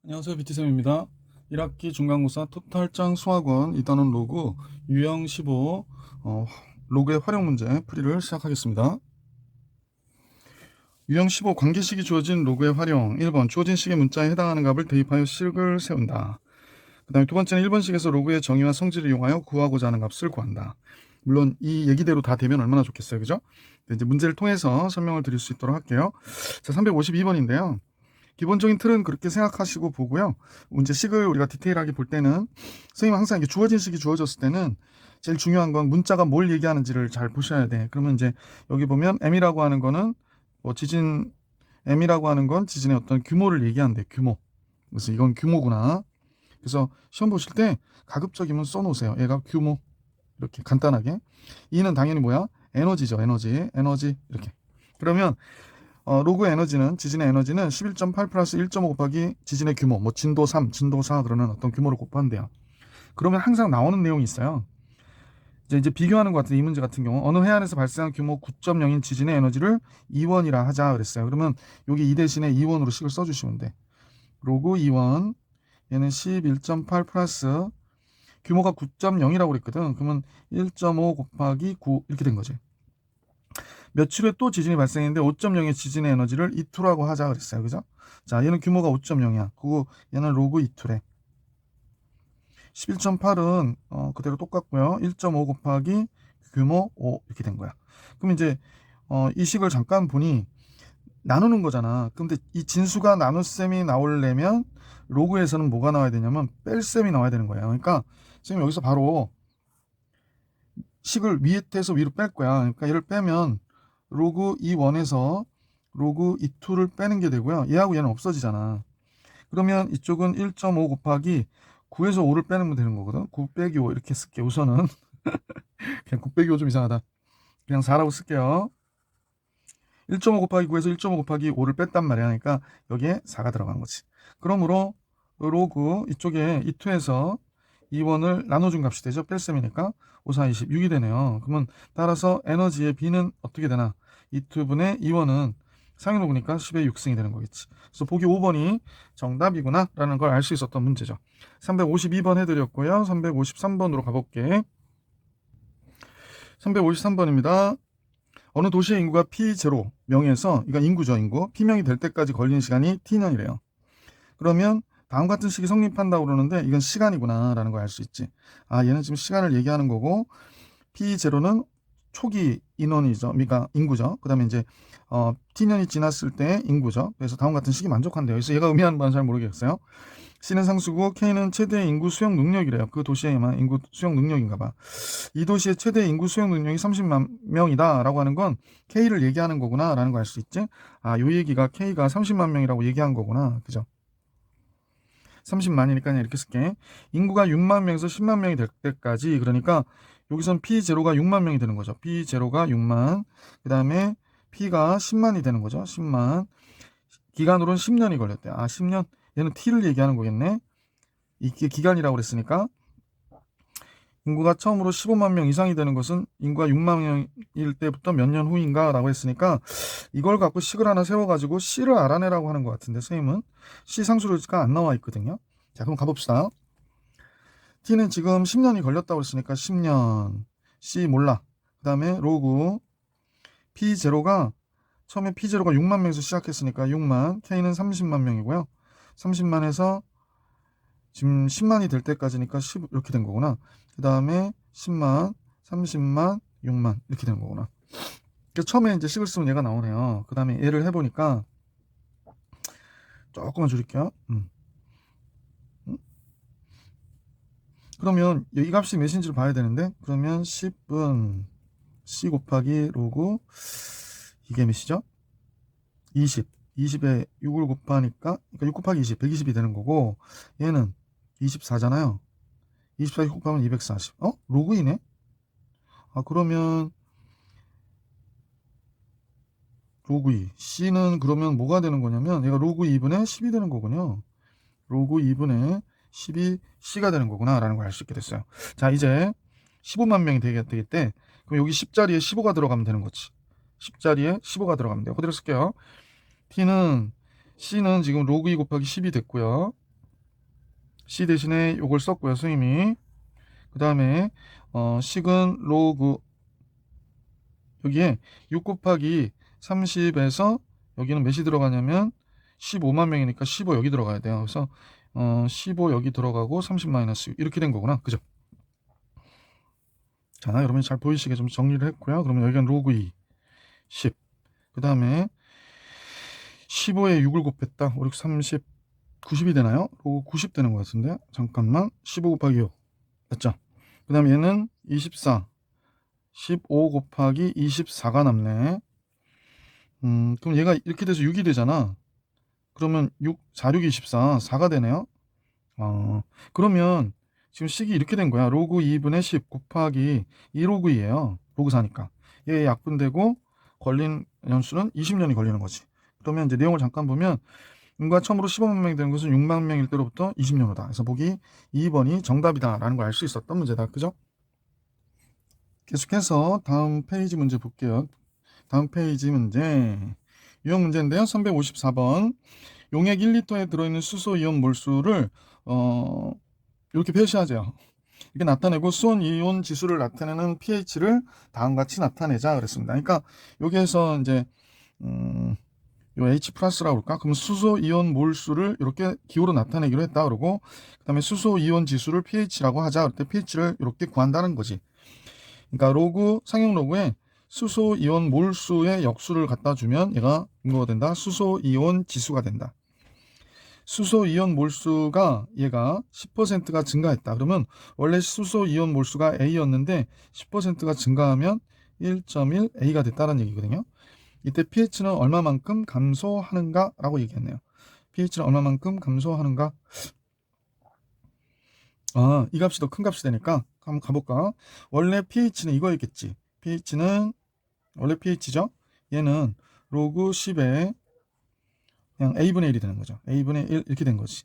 안녕하세요. BT쌤입니다. 1학기 중간고사 토탈장 수학원 2단원 로그 유형 15 로그의 활용 문제 풀이를 시작하겠습니다. 유형 15 관계식이 주어진 로그의 활용 1번 주어진 식의 문자에 해당하는 값을 대입하여 식을 세운다. 그 다음에 두 번째는 1번식에서 로그의 정의와 성질을 이용하여 구하고자 하는 값을 구한다. 물론 이 얘기대로 다 되면 얼마나 좋겠어요. 그죠? 이제 문제를 통해서 설명을 드릴 수 있도록 할게요. 자, 352번인데요. 기본적인 틀은 그렇게 생각하시고 보고요. 문제 식을 우리가 디테일하게 볼 때는 선생님 항상 이게 주어진 식이 주어졌을 때는 제일 중요한 건 문자가 뭘 얘기하는지를 잘 보셔야 돼. 그러면 이제 여기 보면 M이라고 하는 거는 M이라고 하는 건 지진의 어떤 규모를 얘기하는데 규모. 그래서 이건 규모구나. 그래서 시험 보실 때 가급적이면 써놓으세요. 얘가 규모. 이렇게 간단하게. E는 당연히 뭐야? 에너지죠. 에너지 이렇게. 그러면 로그 에너지는 지진의 에너지는 11.8 플러스 1.5 곱하기 지진의 규모, 뭐 진도 3, 진도 4 그러는 어떤 규모를 곱한대요. 그러면 항상 나오는 내용이 있어요. 이제 비교하는 것 같은 이 문제 같은 경우 어느 해안에서 발생한 규모 9.0인 지진의 에너지를 2원이라 하자 그랬어요. 그러면 여기 이 대신에 2원으로 식을 써주시면 돼. 로그 2원 얘는 11.8 플러스 규모가 9.0이라고 그랬거든. 그러면 1.5 곱하기 9 이렇게 된 거지. 며칠 후에 또 지진이 발생했는데 5.0의 지진의 에너지를 2투라고 하자 그랬어요. 그죠? 자, 얘는 규모가 5.0이야. 그거 얘는 로그 2투래. 11.8은 그대로 똑같고요. 1.5 곱하기 규모 5 이렇게 된 거야. 그럼 이제 이 식을 잠깐 보니 나누는 거잖아. 근데 이 진수가 나눗셈이 나오려면 로그에서는 뭐가 나와야 되냐면 뺄셈이 나와야 되는 거예요. 그러니까 선생님 여기서 바로 식을 밑에서 위로 뺄 거야. 그러니까 얘를 빼면 로그 2원에서 로그 2,2를 빼는 게 되고요. 얘하고 얘는 없어지잖아. 그러면 이쪽은 1.5 곱하기 9에서 5를 빼면 되는 거거든. 9 빼기 5 이렇게 쓸게. 우선은 그냥 9 빼기 5 좀 이상하다. 그냥 4라고 쓸게요. 1.5 곱하기 9에서 1.5 곱하기 5를 뺐단 말이야. 그러니까 여기에 4가 들어간 거지. 그러므로 로그 이쪽에 2,2에서 2원을 나눠준 값이 되죠. 뺄셈이니까 5, 4, 26이 되네요. 그러면 따라서 에너지의 B는 어떻게 되나? 2,2분의 2원은 상위로그니까 10의 6승이 되는 거겠지. 그래서 보기 5번이 정답이구나 라는 걸 알 수 있었던 문제죠. 352번 해드렸고요. 353번으로 가볼게. 353번입니다. 어느 도시의 인구가 P0 명에서, 그러니까 인구죠, 인구. P명이 될 때까지 걸리는 시간이 T년이래요. 그러면 다음 같은 식이 성립한다고 그러는데 이건 시간이구나 라는 걸 알 수 있지. 아, 얘는 지금 시간을 얘기하는 거고 P0는 초기 인원이죠. 그러니까 인구죠. 그 다음에 이제 T년이 지났을 때 인구죠. 그래서 다음 같은 식이 만족한대요. 그래서 얘가 의미하는 바는 잘 모르겠어요. C는 상수고 K는 최대 인구 수용 능력이래요. 그 도시에만 인구 수용 능력인가 봐. 이 도시의 최대 인구 수용 능력이 30만 명이다 라고 하는 건 K를 얘기하는 거구나 라는 거 알 수 있지. 아, 요 얘기가 K가 30만 명이라고 얘기한 거구나. 그죠? 30만이니까 이렇게 쓸게. 인구가 6만 명에서 10만 명이 될 때까지, 그러니까 여기선 P0가 6만 명이 되는 거죠. P0가 6만. 그 다음에 P가 10만이 되는 거죠. 10만. 기간으로는 10년이 걸렸대. 아, 10년? 얘는 T를 얘기하는 거겠네. 이게 기간이라고 그랬으니까. 인구가 처음으로 15만 명 이상이 되는 것은 인구가 6만 명일 때부터 몇 년 후인가 라고 했으니까 이걸 갖고 식을 하나 세워가지고 C를 알아내라고 하는 것 같은데 선생님은 C 상수료가 안 나와 있거든요. 자, 그럼 가봅시다. T는 지금 10년이 걸렸다고 했으니까 10년. C 몰라. 그 다음에 로그 P0가 처음에 P0가 6만 명에서 시작했으니까 6만. K는 30만 명이고요. 30만에서 지금 10만이 될 때까지니까 10 이렇게 된 거구나. 그 다음에 10만, 30만, 6만 이렇게 되는 거구나. 그래서 처음에 이제 식을 쓰면 얘가 나오네요. 그 다음에 얘를 해보니까 조금만 줄일게요. 그러면 이 값이 몇인지를 봐야 되는데 그러면 10은 C 곱하기 로그 이게 몇이죠? 20. 20에 6을 곱하니까 그러니까 6 곱하기 20, 120이 되는 거고 얘는 24잖아요. 24 곱하면 240. 로그이네? 아, 그러면 로그 2. C는 그러면 뭐가 되는 거냐면 얘가 로그 2분의 10이 되는 거군요. 로그 2분의 10이 C가 되는 거구나 라는 걸 알 수 있게 됐어요. 자, 이제 15만 명이 되겠대. 그럼 여기 10자리에 15가 들어가면 되는 거지. 10자리에 15가 들어가면 돼요. 그대로 쓸게요. T는 C는 지금 로그 2 곱하기 10이 됐고요. C 대신에 요걸 썼고요, 선생님이. 그 다음에 식은 로그 여기에 6 곱하기 30에서 여기는 몇이 들어가냐면 15만 명이니까 15 여기 들어가야 돼요. 그래서 15 여기 들어가고 30 마이너스 6 이렇게 된 거구나. 그죠? 자, 여러분이 잘 보이시게 좀 정리를 했고요. 그러면 여기가 로그 2, 10. 그 다음에 15에 6을 곱했다. 5, 6, 30, 90이 되나요? 로그 90 되는 것 같은데. 잠깐만. 15 곱하기 6. 맞죠? 그 다음에 얘는 24. 15 곱하기 24가 남네. 그럼 얘가 이렇게 돼서 6이 되잖아. 그러면 6, 4, 6, 24, 4가 되네요. 그러면 지금 식이 이렇게 된 거야. 로그 2분의 10 곱하기 2 로그 2예요. 로그 4니까. 얘 약분되고 걸린 연수는 20년이 걸리는 거지. 그러면 이제 내용을 잠깐 보면 인구가 처음으로 15만 명이 되는 것은 6만 명일 때로부터 20년 후다. 그래서 보기 2번이 정답이다라는 걸 알 수 있었던 문제다. 그죠? 계속해서 다음 페이지 문제 볼게요. 다음 페이지 문제. 유형 문제인데요. 354번. 용액 1리터에 들어있는 수소이온 몰수를 이렇게 표시하죠. 이렇게 나타내고 수온 이온 지수를 나타내는 pH를 다음과 같이 나타내자 그랬습니다. 그러니까 여기에서 이제 요 H 플러스라고 그럴까? 그럼 수소 이온 몰수를 이렇게 기호로 나타내기로 했다 그러고 그다음에 수소 이온 지수를 pH라고 하자. 그럴 때 pH를 이렇게 구한다는 거지. 그러니까 로그 상용 로그에 수소 이온 몰수의 역수를 갖다 주면 얘가 뭐가 된다? 수소 이온 지수가 된다. 수소 이온 몰수가 얘가 10%가 증가했다. 그러면 원래 수소 이온 몰수가 A였는데 10%가 증가하면 1.1 A가 됐다는 얘기거든요. 이때 pH는 얼마만큼 감소하는가 라고 얘기했네요. pH는 얼마만큼 감소하는가. 이 값이 더 큰 값이 되니까 한번 가볼까. 원래 pH는 이거였겠지. pH는 원래 pH죠. 얘는 로그 10에 그냥 a분의 1이 되는 거죠. a분의 1 이렇게 된 거지.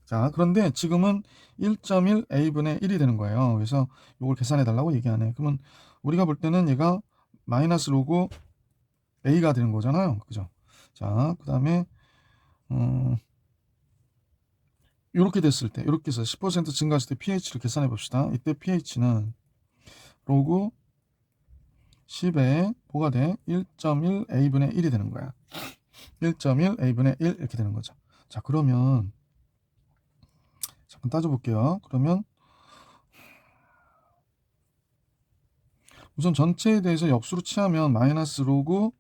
자, 그런데 지금은 1.1 a분의 1이 되는 거예요. 그래서 이걸 계산해 달라고 얘기하네. 그러면 우리가 볼 때는 얘가 마이너스 로그 a가 되는 거잖아요. 그죠? 자, 그 다음에 이렇게 됐을 때, 이렇게 해서 10% 증가했을 때 pH를 계산해 봅시다. 이때 pH는 로그 10에 뭐가 돼? 1.1 a분의 1이 되는 거야. 1.1 a분의 1 이렇게 되는 거죠. 자, 그러면 잠깐 따져볼게요. 그러면 우선 전체에 대해서 역수로 취하면 마이너스 로그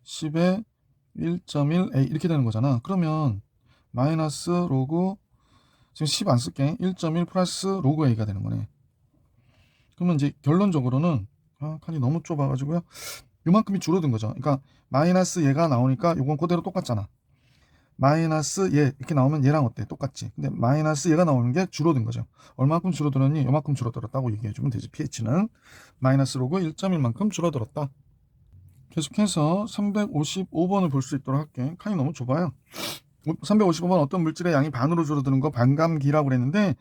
10에 1.1 a 이렇게 되는 거잖아. 그러면 마이너스 로그 지금 10 안 쓸게. 1.1 플러스 로그 a가 되는 거네. 그러면 이제 결론적으로는 칸이 너무 좁아가지고요. 요만큼이 줄어든 거죠. 그러니까 마이너스 얘가 나오니까 요건 그대로 똑같잖아. 마이너스 얘 이렇게 나오면 얘랑 어때? 똑같지. 근데 마이너스 얘가 나오는 게 줄어든 거죠. 얼마큼 줄어들었니? 요만큼 줄어들었다고 얘기해주면 되지. pH는 마이너스 로그 1.1만큼 줄어들었다. 계속해서 355번을 볼 수 있도록 할게. 칸이 너무 좁아요. 355번 어떤 물질의 양이 반으로 줄어드는 거 반감기라고 그랬는데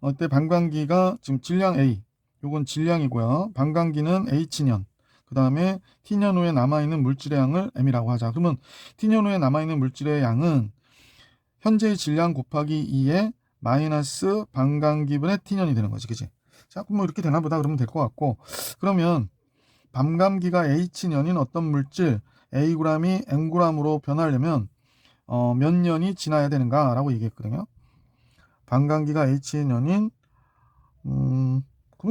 이때 반감기가 지금 질량 A 요건 질량이고요. 반감기는 H년 그 다음에 T년 후에 남아있는 물질의 양을 M이라고 하자. 그러면 T년 후에 남아있는 물질의 양은 현재의 질량 곱하기 2의 마이너스 반감기분의 T년이 되는 거지. 그치? 자, 그럼 뭐 이렇게 되나 보다 그러면 될 것 같고 그러면 반감기가 H년인 어떤 물질 Ag이 Mg으로 변하려면 몇 년이 지나야 되는가 라고 얘기했거든요. 반감기가 H년인 그럼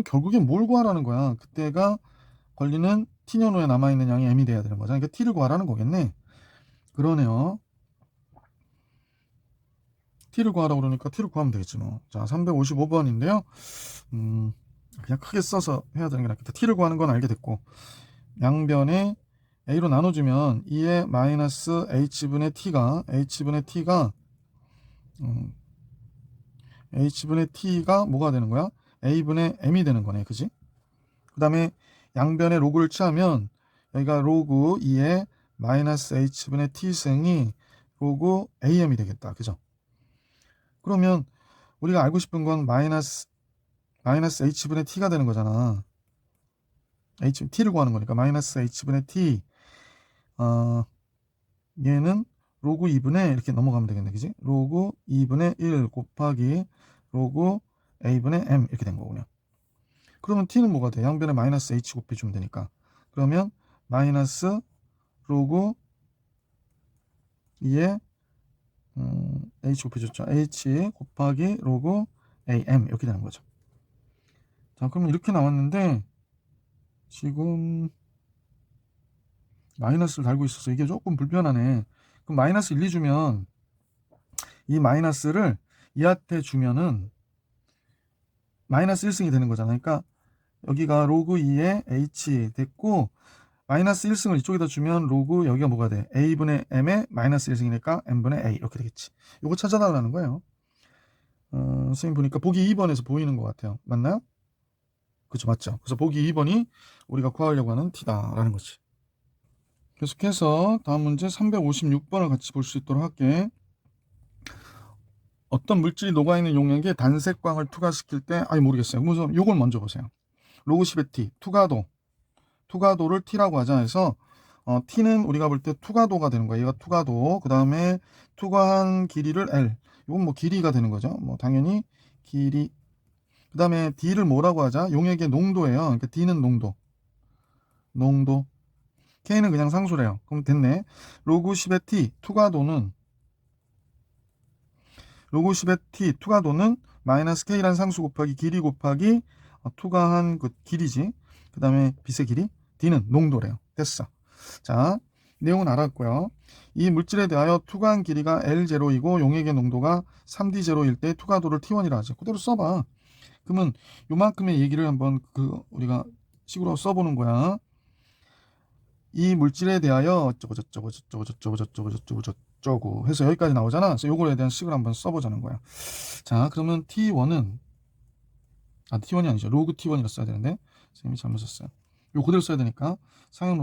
결국에 뭘 구하라는 거야. 그때가 걸리는 T년 후에 남아있는 양이 M이 돼야 되는 거잖아. 그러니까 T를 구하라는 거겠네. 그러네요. T를 구하라고 그러니까 T를 구하면 되겠지 뭐. 자, 355번인데요. 그냥 크게 써서 해야 되는 게 낫겠다. T를 구하는 건 알게 됐고 양변에 A로 나눠주면 2의 마이너스 H분의 T가 H분의 T가 뭐가 되는 거야? A분의 M이 되는 거네. 그지? 그 다음에 양변에 로그를 취하면 여기가 로그 2의 마이너스 H분의 T승이 로그 AM이 되겠다. 그죠? 그러면 우리가 알고 싶은 건 마이너스 H분의 T가 되는 거잖아. T를 구하는 거니까 마이너스 H분의 T 얘는 로그 2분의 이렇게 넘어가면 되겠네. 그지? 로그 2분의 1 곱하기 로그 a분의 m 이렇게 된 거군요. 그러면 t는 뭐가 돼? 양변에 마이너스 h 곱해주면 되니까. 그러면 마이너스 로그 2에 h 곱해줬죠. h 곱하기 로그 am 이렇게 되는 거죠. 자, 그러면 이렇게 나왔는데 지금 마이너스를 달고 있어서 이게 조금 불편하네. 그럼 마이너스 1, 2 주면 이 마이너스를 이한테 주면은 마이너스 1승이 되는 거잖아. 그러니까 여기가 로그 2에 h 됐고 마이너스 1승을 이쪽에다 주면 로그 여기가 뭐가 돼? a분의 m의 마이너스 1승이니까 m분의 a 이렇게 되겠지. 이거 찾아달라는 거예요. 선생님 보니까 보기 2번에서 보이는 것 같아요. 맞나요? 그쵸, 맞죠. 그래서 보기 2번이 우리가 구하려고 하는 t다라는 거지. 계속해서 다음 문제 356번을 같이 볼 수 있도록 할게. 어떤 물질이 녹아있는 용액에 단색광을 투과시킬 때 모르겠어요. 우선 요걸 먼저 보세요. 로그 10의 t, 투과도를 t라고 하자 해서 t는 우리가 볼 때 투과도가 되는 거예요. 얘가 투과도. 그 다음에 투과한 길이를 l. 이건 뭐 길이가 되는 거죠. 뭐 당연히 길이. 그 다음에 d를 뭐라고 하자? 용액의 농도예요. 그러니까 d는 농도. k는 그냥 상수래요. 그럼 됐네. 로그 10의 t, 로그 10의 t 투과도는 마이너스 k란 상수 곱하기 길이 곱하기 투과한 그 길이지. 그 다음에 빛의 길이 d는 농도래요. 됐어. 자, 내용은 알았고요. 이 물질에 대하여 투과한 길이가 L0이고 용액의 농도가 3D0일 때 투과도를 T1이라 하죠. 그대로 써봐. 그러면 요만큼의 얘기를 한번 우리가 식으로 써보는 거야. 이 물질에 대하여 어쩌고 해서 여기까지 나오잖아. 그래서 요거에 대한 식을 한번 써보자는 거야. 자, 그러면 T1은 T1이 아니죠. 로그 T1이라 써야 되는데 선생님이 잘못 썼어요. 요 그대로 써야 되니까 상용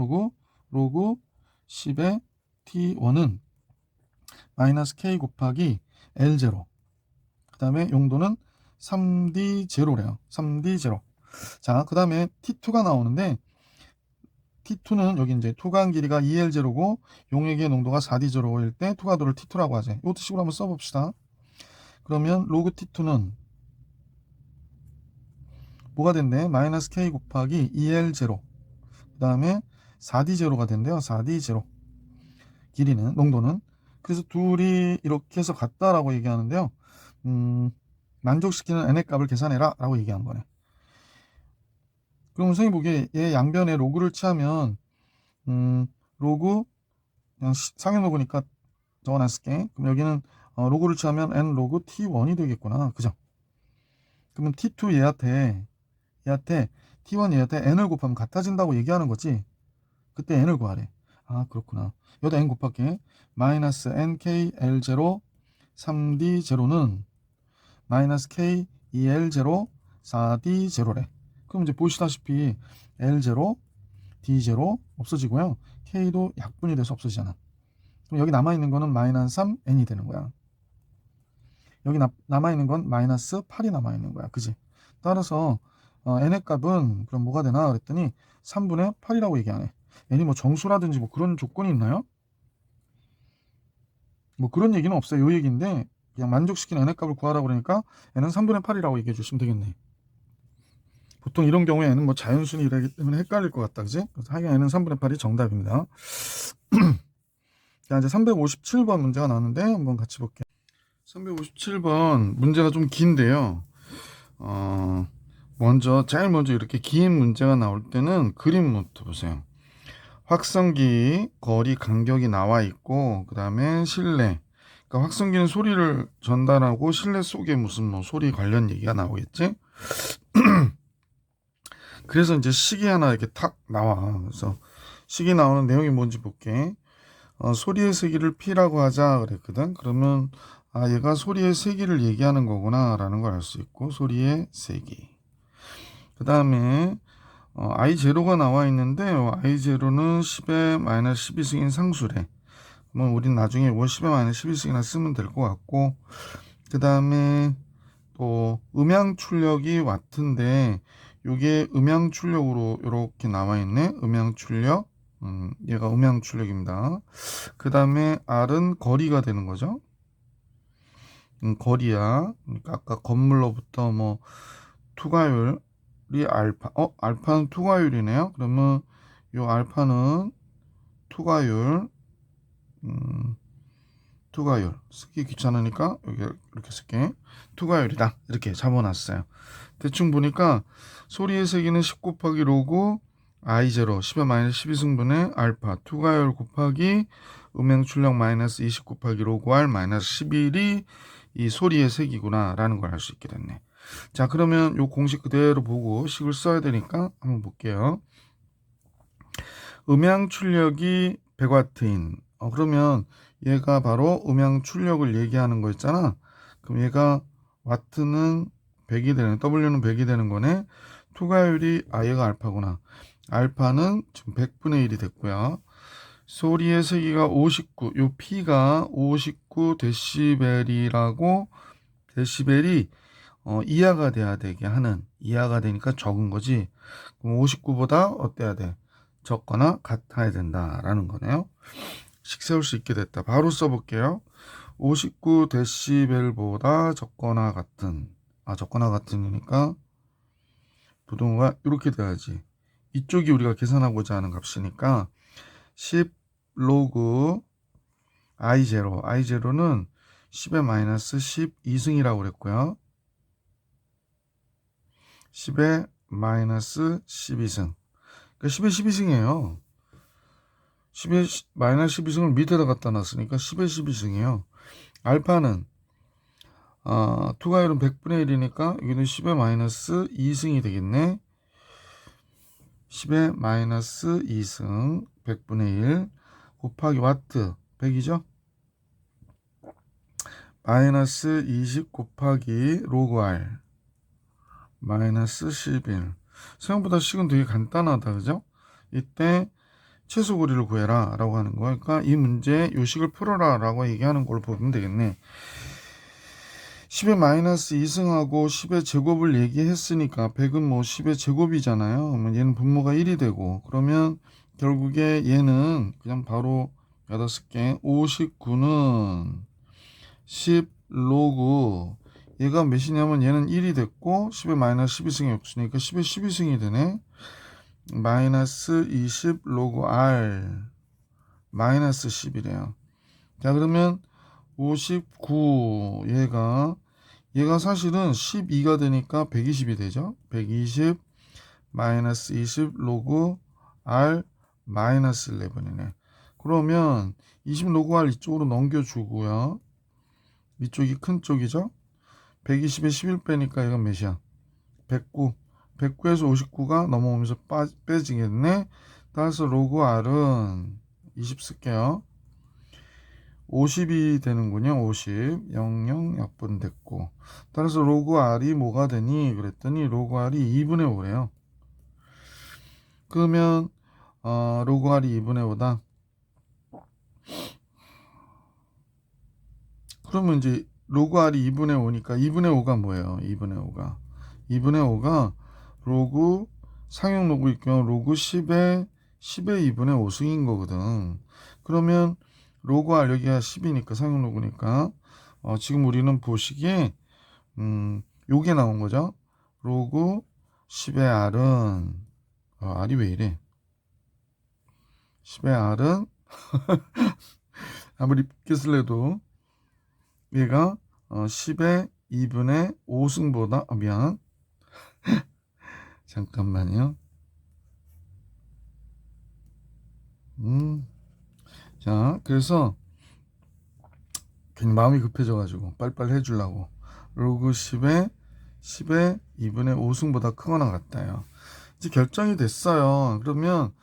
로그 10의 T1은 마이너스 K 곱하기 L0. 그 다음에 용도는 3D0래요. 3D0. 자, 그 다음에 T2가 나오는데 T2는 여기 이제 투과한 길이가 2L0고 용액의 농도가 4D0일 때 투과도를 T2라고 하죠. 이것도 식으로 한번 써봅시다. 그러면 로그 T2는 뭐가 된대? 마이너스 K 곱하기 2L0. 그 다음에 4D0가 된대요. 4D0. 길이는, 농도는. 그래서 둘이 이렇게 해서 같다라고 얘기하는데요. 만족시키는 n의 값을 계산해라 라고 얘기한 거네. 그럼 선생님 보기에 얘 양변에 로그를 취하면 로그 그냥 상용 로그니까 적어놨을게. 그럼 여기는 로그를 취하면 n 로그 t1이 되겠구나. 그죠? 그러면 t2 얘한테 t1 얘한테 n을 곱하면 같아진다고 얘기하는 거지. 그때 n을 구하래. 아, 그렇구나. 여기다 n 곱할게. 마이너스 nkl0 3d0는 마이너스 k 2l0 4d0래. 그럼 이제 보시다시피 l0 d0 없어지고요. k도 약분이 돼서 없어지잖아. 그럼 여기 남아있는 거는 마이너스 3n이 되는 거야. 여기 남아있는 건 마이너스 8이 남아있는 거야. 그지? 따라서 n의 값은 그럼 뭐가 되나 그랬더니 3분의 8이라고 얘기하네. n이 뭐 정수라든지 뭐 그런 조건이 있나요? 뭐 그런 얘기는 없어요. 요 얘기인데 그냥 만족시키는 n의 값을 구하라고 그러니까 n은 3분의 8이라고 얘기해 주시면 되겠네. 보통 이런 경우에 n은 뭐 자연수이기 때문에 헷갈릴 것 같다. 그지? 그래서 하여간 n은 3분의 8이 정답입니다. 자, 이제 357번 문제가 나왔는데 한번 같이 볼게요. 357번 문제가 좀 긴데요. 제일 먼저 이렇게 긴 문제가 나올 때는 그림부터 보세요. 확성기, 거리, 간격이 나와 있고, 그 다음에 실내. 그러니까 확성기는 소리를 전달하고 실내 속에 무슨 뭐 소리 관련 얘기가 나오겠지? 그래서 이제 식이 하나 이렇게 탁 나와. 그래서 식이 나오는 내용이 뭔지 볼게. 소리의 세기를 P라고 하자 그랬거든. 그러면 얘가 소리의 세기를 얘기하는 거구나 라는 걸 알 수 있고, 소리의 세기. 그 다음에 I0가 나와 있는데 I0는 10의 마이너스 12승인 상수래. 그러면 우린 나중에 10의 마이너스 12승이나 쓰면 될 것 같고, 그 다음에 또 음향 출력이 와트인데 요게 음향 출력으로 이렇게 나와 있네. 음향 출력 얘가 음양 출력입니다. 그 다음에 R은 거리가 되는 거죠. 거리야. 그러니까 아까 건물로부터 뭐 투과율이 알파. 알파는 투과율이네요. 그러면 요 알파는 투과율. 투과율. 쓰기 귀찮으니까 여기 이렇게 쓸게. 투과율이다. 이렇게 잡아놨어요. 대충 보니까 소리의 세기는 10 곱하기 로고 I0 10의 마이너스 12승분의 알파 투과율 곱하기 음행 출력 마이너스 20 곱하기 로고 R 마이너스 11이 이 소리의 세기구나 라는 걸 알 수 있게 됐네. 자, 그러면 요 공식 그대로 보고 식을 써야 되니까 한번 볼게요. 음양 출력이 100W인 그러면 얘가 바로 음양 출력을 얘기하는 거 있잖아. 그럼 얘가 와트는 100이 되는, W는 100이 되는 거네. 투과율이 얘가 알파구나. 알파는 지금 100분의 1이 됐고요. 소리의 세기가 59, 요 P가 59 데시벨이라고, 데시벨이 이하가 돼야 되게 하는, 이하가 되니까 적은 거지. 그럼 59보다 어때야 돼? 적거나 같아야 된다라는 거네요. 식 세울 수 있게 됐다. 바로 써볼게요. 59 데시벨보다 적거나 같은, 적거나 같은이니까 부동호가 이렇게 돼야지. 이쪽이 우리가 계산하고자 하는 값이니까 10 로그 I0, I0는 10의 마이너스 12승이라고 그랬고요. 10의 마이너스 12승. 그러니까 10의 12승이에요. 10의 마이너스 12승을 밑에다 갖다 놨으니까 10의 12승이에요. 알파는 투과율은 100분의 1이니까 여기는 10의 마이너스 2승이 되겠네. 10의 마이너스 2승 100분의 1 곱하기 와트 100이죠. 마이너스 20 곱하기 로그 R 마이너스 11. 생각보다 식은 되게 간단하다, 그죠? 이때 최소 거리를 구해라 라고 하는 거. 그러니까 이 문제 요 식을 풀어라 라고 얘기하는 걸 보면 되겠네. 10의 마이너스 2승하고 10의 제곱을 얘기했으니까 100은 뭐 10의 제곱이잖아요. 그러면 얘는 분모가 1이 되고, 그러면 결국에 얘는 그냥 바로 여기다 쓸게. 59는 10 로그 얘가 몇이냐면 얘는 1이 됐고 10의 마이너스 12승이 없으니까 10의 12승이 되네. 마이너스 20 로그 R 마이너스 10이래요. 자, 그러면 59 얘가 사실은 12가 되니까 120이 되죠. 120 마이너스 20 로그 R 마이너스 11이네. 그러면 20 로그 R 이쪽으로 넘겨주고요. 이쪽이 큰 쪽이죠. 120에 11 빼니까 이건 몇이야? 109. 109에서 59가 넘어오면서 빼지겠네. 따라서 로그 R은 20 쓸게요. 50이 되는군요. 50. 00 약분됐고. 따라서 로그 R이 뭐가 되니? 그랬더니 로그 R이 2분의 5래요. 그러면 로그 R이 2분의 5다. 그러면 이제 로그 R이 2분의 5니까 2분의 5가 뭐예요? 2분의 5가 로그 상용 로그일 경우 로그 10의 2분의 5승인 거거든. 그러면 로그 R 여기가 10이니까 상용 로그니까 지금 우리는 보시기에 요게 나온 거죠. 로그 10의 R은 R이 왜 이래? 10의 R은 아무리 깊게 쓸래도 얘가 10의 2분의 5승보다 미안 잠깐만요. 자, 그래서 괜히 마음이 급해져가지고 빨리빨리 해주려고 로그 10의 2분의 5승보다 크거나 같다요. 이제 결정이 됐어요. 그러면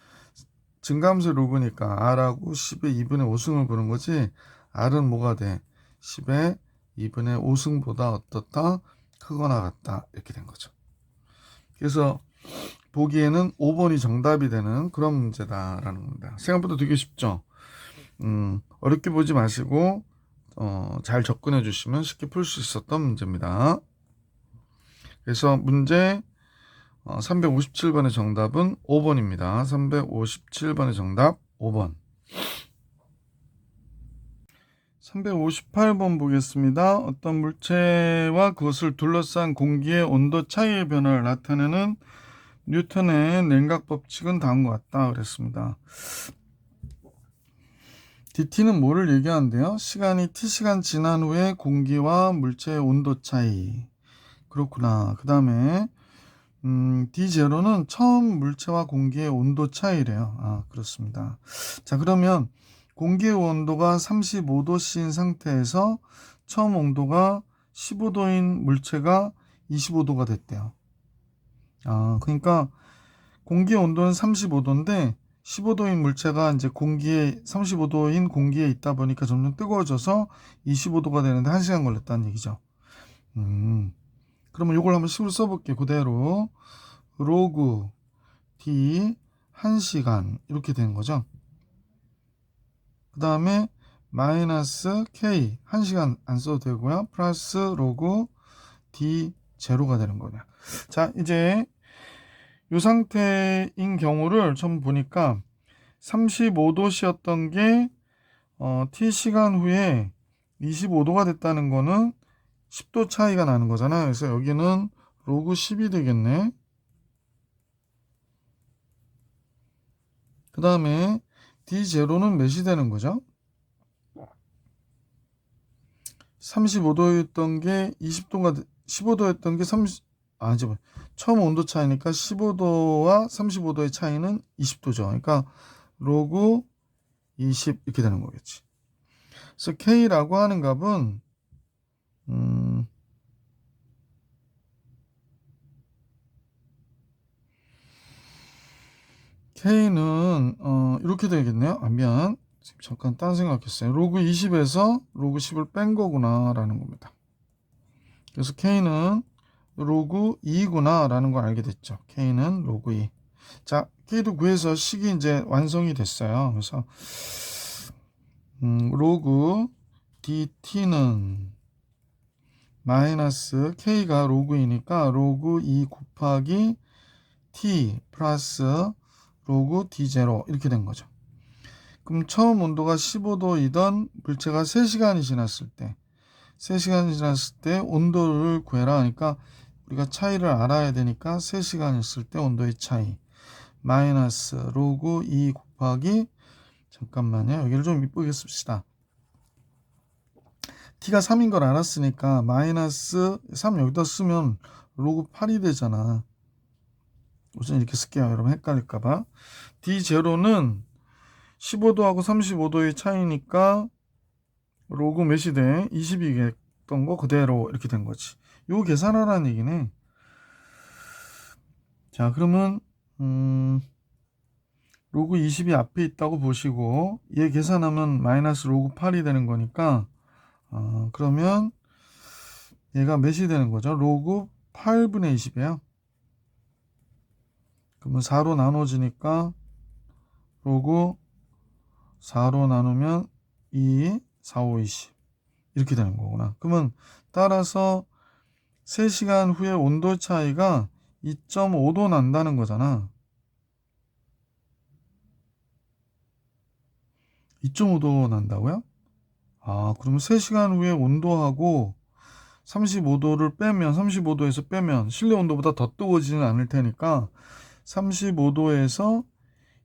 증가함수 로그니까 R하고 10의 2분의 5승을 보는 거지. R은 뭐가 돼? 10의 2분의 5승보다 어떻다? 크거나 같다. 이렇게 된 거죠. 그래서 보기에는 5번이 정답이 되는 그런 문제다라는 겁니다. 생각보다 되게 쉽죠? 어렵게 보지 마시고 잘 접근해 주시면 쉽게 풀 수 있었던 문제입니다. 그래서 문제 357번의 정답은 5번입니다. 357번의 정답 5번. 358번 보겠습니다. 어떤 물체와 그것을 둘러싼 공기의 온도 차이의 변화를 나타내는 뉴턴의 냉각 법칙은 다음과 같다 그랬습니다. dt는 뭐를 얘기하는데요? 시간이 t시간 지난 후에 공기와 물체의 온도 차이. 그렇구나. 그 다음에 d0는 처음 물체와 공기의 온도 차이래요. 아, 그렇습니다. 자, 그러면 공기의 온도가 35도씨인 상태에서 처음 온도가 15도인 물체가 25도가 됐대요. 아, 그러니까 공기의 온도는 35도인데 15도인 물체가 이제 35도인 공기에 있다 보니까 점점 뜨거워져서 25도가 되는데 1시간 걸렸다는 얘기죠. 그러면 이걸 한번 식으로 써볼게요. 그대로 로그 d 1시간 이렇게 되는 거죠. 그 다음에 마이너스 k 1시간 안 써도 되고요. 플러스 로그 d 제로가 되는 거냐. 자, 이제 이 상태인 경우를 좀 보니까 35도씨였던 게 t시간 후에 25도가 됐다는 거는 10도 차이가 나는 거잖아요. 그래서 여기는 로그 10이 되겠네. 그 다음에 d0는 몇이 되는 거죠? 35도였던 게 20도가 15도였던 게 30, 처음 온도 차이니까 15도와 35도의 차이는 20도죠. 그러니까 로그 20 이렇게 되는 거겠지. 그래서 K라고 하는 값은 K는 이렇게 되겠네요. 미안. 잠깐 딴 생각했어요. 로그 20에서 로그 10을 뺀 거구나 라는 겁니다. 그래서 K는 로그 2구나 라는 걸 알게 됐죠. K는 로그 2. 자, K도 구해서 식이 이제 완성이 됐어요. 그래서 로그 dt는 마이너스 K가 로그 2니까 로그 2 곱하기 t 플러스 로그 d0 이렇게 된 거죠. 그럼 처음 온도가 15도이던 물체가 3시간이 지났을 때 3시간이 지났을 때 온도를 구해라 하니까 우리가 차이를 알아야 되니까 3시간 있을 때 온도의 차이 마이너스 로그 2 곱하기 잠깐만요. 여기를 좀 이쁘게 씁시다. t가 3인 걸 알았으니까 마이너스 3 여기다 쓰면 로그 8이 되잖아. 우선 이렇게 쓸게요. 여러분 헷갈릴까봐. d0는 15도하고 35도의 차이니까 로그 몇이 돼? 20이 됐던 거 그대로 이렇게 된 거지. 요 계산하라는 얘기네. 자, 그러면 로그 20이 앞에 있다고 보시고 얘 계산하면 마이너스 로그 8이 되는 거니까 그러면 얘가 몇이 되는 거죠? 로그 8분의 20이에요. 그러면 4로 나눠지니까 로그 4로 나누면 2, 4, 5, 20 이렇게 되는 거구나. 그러면 따라서 3시간 후에 온도 차이가 2.5도 난다는 거잖아. 2.5도 난다고요? 그러면 3시간 후에 온도하고 35도를 빼면 35도에서 빼면 실내 온도보다 더 뜨거워지는 않을 테니까 35도에서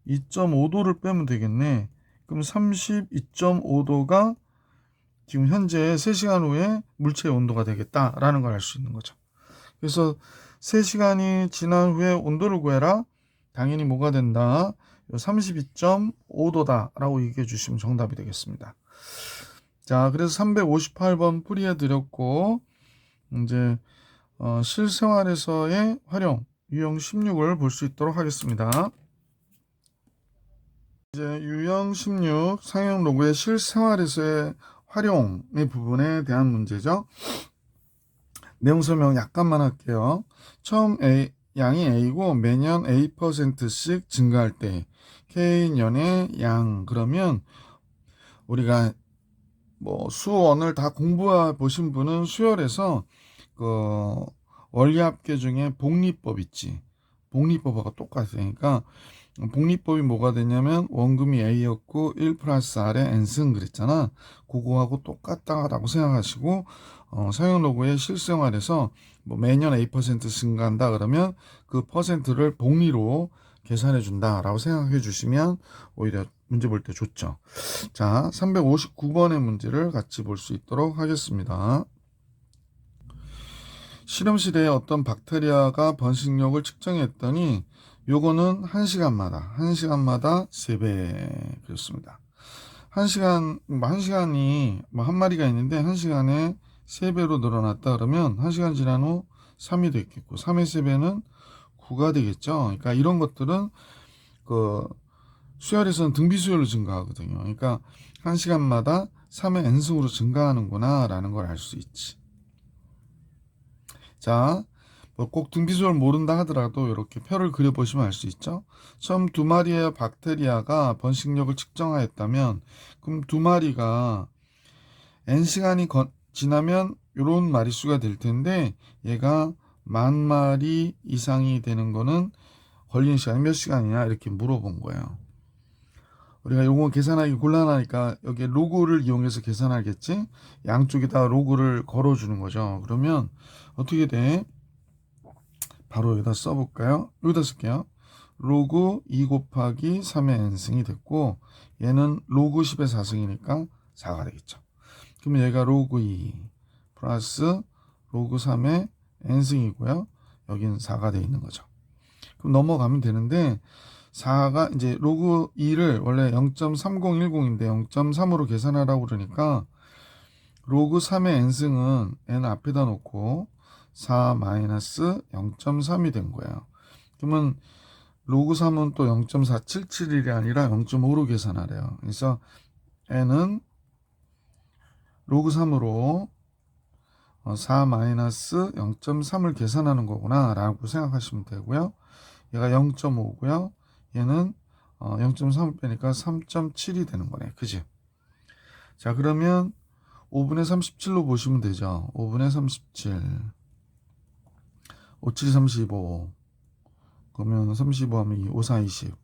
2.5도를 빼면 되겠네. 그럼 32.5도가 지금 현재 3시간 후에 물체의 온도가 되겠다라는 걸 알 수 있는 거죠. 그래서 3시간이 지난 후에 온도를 구해라. 당연히 뭐가 된다? 32.5도다 라고 얘기해 주시면 정답이 되겠습니다. 자, 그래서 358번 풀이해 드렸고 이제 실생활에서의 활용 유형 16을 볼 수 있도록 하겠습니다. 이제 유형 16 상형 로그의 실생활에서의 활용의 부분에 대한 문제죠. 내용 설명 약간만 할게요. 처음 양이 A고 매년 A%씩 증가할 때 K년의 양 그러면 우리가 뭐 수원을 다 공부해 보신 분은 수열에서 그 원리합계 중에 복리법 있지. 복리법하고 똑같아요. 그러니까 복리법이 뭐가 되냐면 원금이 A였고 1 플러스 R의 N승 그랬잖아. 그거하고 똑같다라고 생각하시고 사용로그의 실생활에서 뭐 매년 A% 증가한다 그러면 그 퍼센트를 복리로 계산해 준다라고 생각해 주시면 오히려 문제 볼 때 좋죠. 자, 359번의 문제를 같이 볼 수 있도록 하겠습니다. 실험실에 어떤 박테리아가 번식력을 측정했더니 요거는 1시간마다 3배 그렇습니다. 1시간이 한 마리가 있는데 1시간에 3배로 늘어났다 그러면 1시간 지난 후 3이 되겠고 3의 3배는 9가 되겠죠. 그러니까 이런 것들은 그 수열에서는 등비수열로 증가하거든요. 그러니까 1시간마다 3의 n승으로 증가하는구나 라는 걸 알 수 있지. 자, 뭐 꼭 등비수열 모른다 하더라도 이렇게 표를 그려보시면 알 수 있죠. 처음 2마리의 박테리아가 번식력을 측정하였다면 그럼 2마리가 n시간이 지나면 이런 마리수가 될 텐데 얘가 10,000마리 이상이 되는 거는 걸리는 시간이 몇 시간이냐 이렇게 물어본 거예요. 우리가 요거 계산하기 곤란하니까 여기에 로그를 이용해서 계산하겠지. 양쪽에다 로그를 걸어주는 거죠. 그러면 어떻게 돼? 바로 여기다 써볼까요? 여기다 쓸게요. 로그 2 곱하기 3의 n승이 됐고 얘는 로그 10의 4승이니까 4가 되겠죠. 그러면 얘가 로그 2 플러스 로그 3의 n승이고요. 여기는 4가 되어 있는 거죠. 그럼 넘어가면 되는데 4가 이제 로그 2를 원래 0.3010인데 0.3으로 계산하라고 그러니까 로그 3의 n승은 n 앞에다 놓고 4 마이너스 0.3이 된 거예요. 그러면 로그 3은 또 0.477이 아니라 0.5로 계산하래요. 그래서 n은 로그 3으로 4 마이너스 0.3을 계산하는 거구나 라고 생각하시면 되고요. 얘가 0.5고요. 얘는 0.3을 빼니까 3.7이 되는 거네. 그지? 자, 그러면 5분의 37로 보시면 되죠. 5분의 37 5, 7, 35 그러면 35 하면 5, 4, 20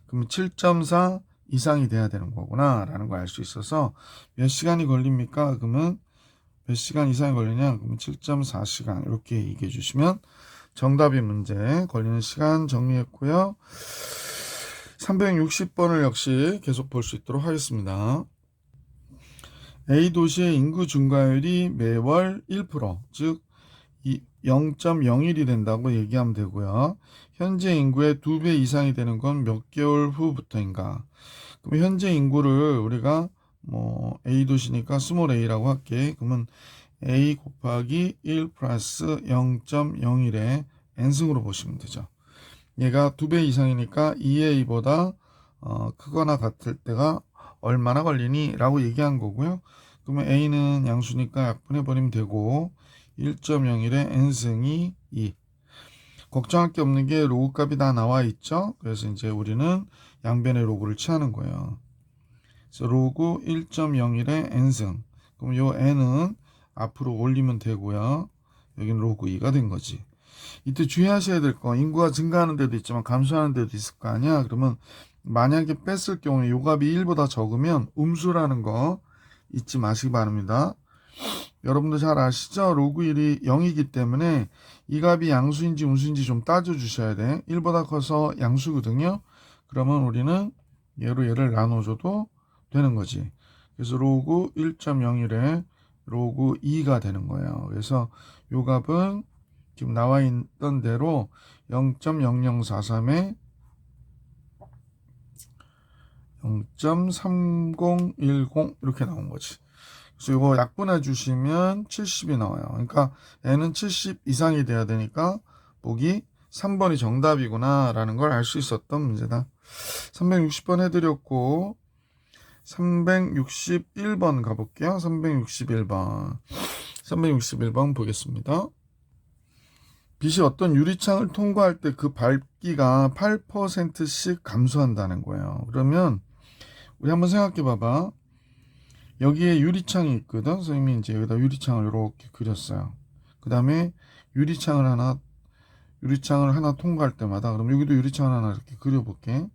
그러면 7.4 이상이 돼야 되는 거구나 라는 걸 알 수 있어서 몇 시간이 걸립니까? 그러면 몇 시간 이상이 걸리냐? 그러면 7.4시간 이렇게 얘기해 주시면 정답이 문제 걸리는 시간 정리했고요. 360번을 역시 계속 볼 수 있도록 하겠습니다. A 도시의 인구 증가율이 매월 1%, 즉 0.01이 된다고 얘기하면 되고요. 현재 인구의 2배 이상이 되는 건 몇 개월 후부터인가? 그럼 현재 인구를 우리가 뭐 A 도시니까 스몰 a라고 할게. 그러면 a 곱하기 1 플러스 0.01의 n승으로 보시면 되죠. 얘가 2배 이상이니까 2a보다 크거나 같을 때가 얼마나 걸리니? 라고 얘기한 거고요. 그러면 a는 양수니까 약분해버리면 되고 1.01의 n승이 2. 걱정할 게 없는 게 로그 값이 다 나와 있죠. 그래서 이제 우리는 양변의 로그를 취하는 거예요. 그래서 로그 1.01의 n승. 그럼 요 n은 앞으로 올리면 되고요. 여기는 로그 2가 된 거지. 이때 주의하셔야 될 거, 인구가 증가하는 데도 있지만 감소하는 데도 있을 거 아니야. 그러면 만약에 뺐을 경우에 요 값이 1보다 적으면 음수라는 거 잊지 마시기 바랍니다. 여러분도 잘 아시죠? 로그 1이 0이기 때문에 이 값이 양수인지 음수인지 좀 따져 주셔야 돼. 1보다 커서 양수거든요. 그러면 우리는 얘를 나눠줘도 되는 거지. 그래서 로그 1.01에 로그 2가 되는 거예요. 그래서 요 값은 지금 나와 있던 대로 0.0043에 0.3010 이렇게 나온 거지. 그래서 이거 약분해 주시면 70이 나와요. 그러니까 n은 70 이상이 돼야 되니까 보기 3번이 정답이구나 라는 걸 알 수 있었던 문제다. 360번 해드렸고 361번 가볼게요. 361번 보겠습니다. 빛이 어떤 유리창을 통과할 때 그 밝기가 8%씩 감소한다는 거예요. 그러면 우리 한번 생각해 봐봐. 여기에 유리창이 있거든. 선생님이 이제 여기다 유리창을 이렇게 그렸어요. 그 다음에 유리창을 하나 유리창을 하나 통과할 때마다, 그럼 여기도 유리창을 하나 이렇게 그려볼게.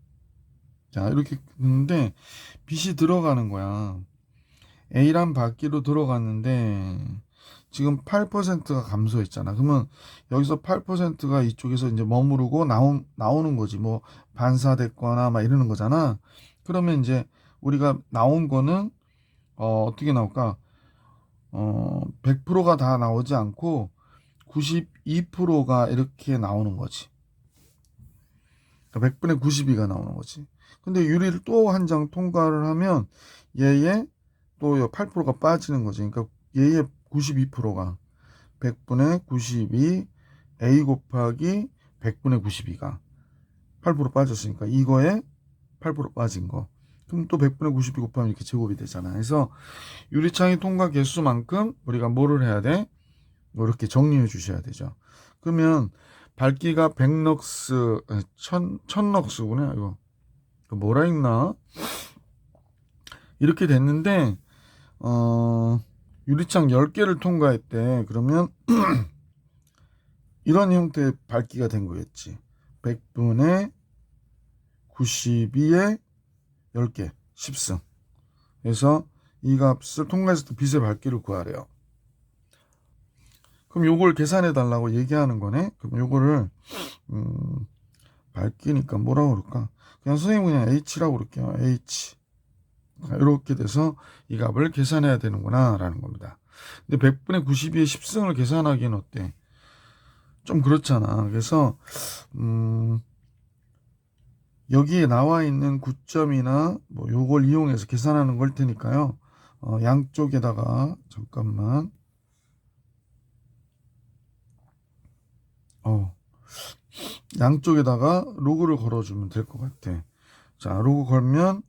자, 이렇게 그리는데 빛이 들어가는 거야. A란 바퀴로 들어갔는데 지금 8%가 감소했잖아. 그러면 여기서 8%가 이쪽에서 이제 머무르고 나오는 거지. 뭐 반사됐거나 막 이러는 거잖아. 그러면 이제 우리가 나온 거는 어떻게 나올까? 100%가 다 나오지 않고 92%가 이렇게 나오는 거지. 그러니까 100분의 92가 나오는 거지. 근데 유리를 또 한 장 통과를 하면 얘의 또 8%가 빠지는 거지. 그러니까 얘의 92%가 100분의 92 A 곱하기 100분의 92가 8% 빠졌으니까 이거에 8% 빠진 거. 그럼 또 100분의 92 곱하면 이렇게 제곱이 되잖아. 그래서 유리창의 통과 개수만큼 우리가 뭐를 해야 돼? 이렇게 정리해 주셔야 되죠. 그러면 밝기가 100럭스, 1000럭스구나. 이거 뭐라 읽나? 이렇게 됐는데 유리창 10개를 통과했대. 그러면 이런 형태의 밝기가 된 거겠지. 100분의 92에 10개, 10승. 그래서 이 값을 통과했을 때 빛의 밝기를 구하래요. 그럼 요걸 계산해 달라고 얘기하는 거네. 그럼 요거를 밝기니까 뭐라고 그럴까? 그냥 선생님은 그냥 H라고 그럴게요. H. 이렇게 돼서 이 값을 계산해야 되는구나 라는 겁니다. 근데 100분의 92의 10승을 계산하기는 어때? 좀 그렇잖아. 그래서 여기에 나와 있는 구점이나 뭐 요걸 이용해서 계산하는 걸 테니까요. 양쪽에다가 잠깐만 양쪽에다가 로그를 걸어주면 될 것 같아. 자, 로그 걸면